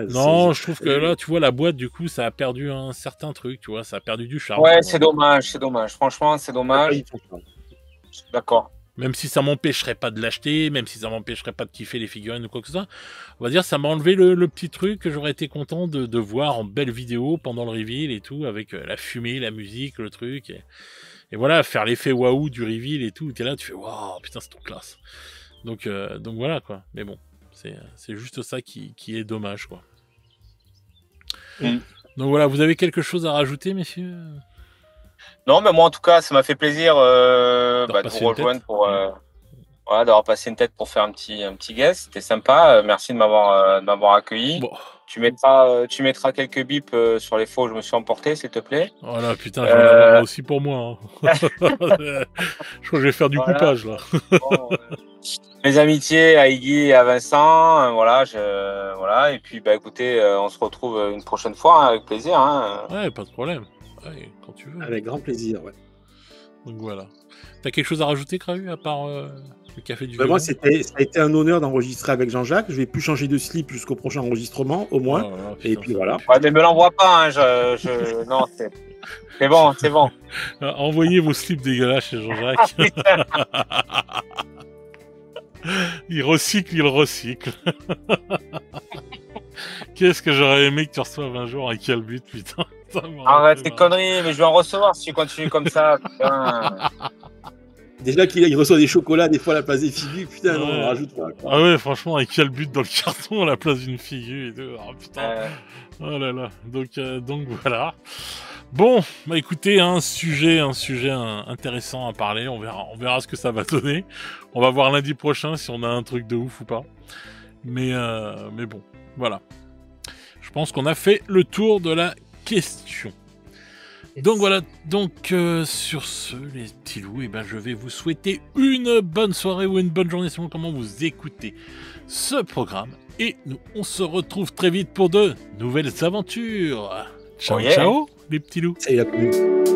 Non, je trouve que là, tu vois, la boîte, du coup, ça a perdu un certain truc, tu vois, ça a perdu du charme. Ouais, c'est dommage. Franchement, c'est dommage. D'accord. Même si ça m'empêcherait pas de l'acheter, même si ça m'empêcherait pas de kiffer les figurines ou quoi que ce soit, on va dire ça m'a enlevé le petit truc que j'aurais été content de voir en belle vidéo pendant le reveal et tout, avec la fumée, la musique, le truc, et voilà, faire l'effet waouh du reveal et tout, t'es là, tu fais waouh, putain, c'est trop classe. Donc voilà, quoi. Mais bon, c'est juste ça qui est dommage, quoi. Donc voilà, vous avez quelque chose à rajouter, messieurs ? Non, mais moi en tout cas, ça m'a fait plaisir de vous rejoindre pour d'avoir passé une tête pour faire un petit guest. C'était sympa. Merci de m'avoir accueilli. Bon. Tu mettras quelques bips sur les fois où je me suis emporté, s'il te plaît. Voilà, putain, j'en ai avoir aussi pour moi. Hein. Je crois que je vais faire du coupage là. Bon, mes amitiés à Iggy et à Vincent, voilà. Et puis écoutez, on se retrouve une prochaine fois hein, avec plaisir. Hein. Ouais, pas de problème. Ouais, quand tu veux. Avec grand plaisir, ouais. Donc voilà. T'as quelque chose à rajouter, Krahu, à part le café du moi, ça a été un honneur d'enregistrer avec Jean-Jacques. Je vais plus changer de slip jusqu'au prochain enregistrement, au moins. Oh, putain, et puis voilà. Ouais, mais me l'envoie pas, hein. Non, c'est bon, c'est bon. Envoyez vos slips dégueulasses chez Jean-Jacques. Il recycle. Qu'est-ce que j'aurais aimé que tu reçoives un jour, et quel but, putain. Arrête tes conneries, mais je vais en recevoir si tu continues comme ça, putain. Déjà qu'il reçoit des chocolats des fois à la place des figures, putain, ouais. Non, on rajoute pas. Quoi. Ah ouais, franchement, avec quel but dans le carton à la place d'une figure et tout. Oh putain. Oh là là. Donc voilà. Bon, bah écoutez, un sujet intéressant à parler. On verra ce que ça va donner. On va voir lundi prochain si on a un truc de ouf ou pas. Mais bon, voilà. Je pense qu'on a fait le tour de la question. Donc voilà, sur ce, les petits loups, je vais vous souhaiter une bonne soirée ou une bonne journée selon comment vous écoutez ce programme. Et nous, on se retrouve très vite pour de nouvelles aventures. Ciao, ciao, les petits loups. Salut la commune.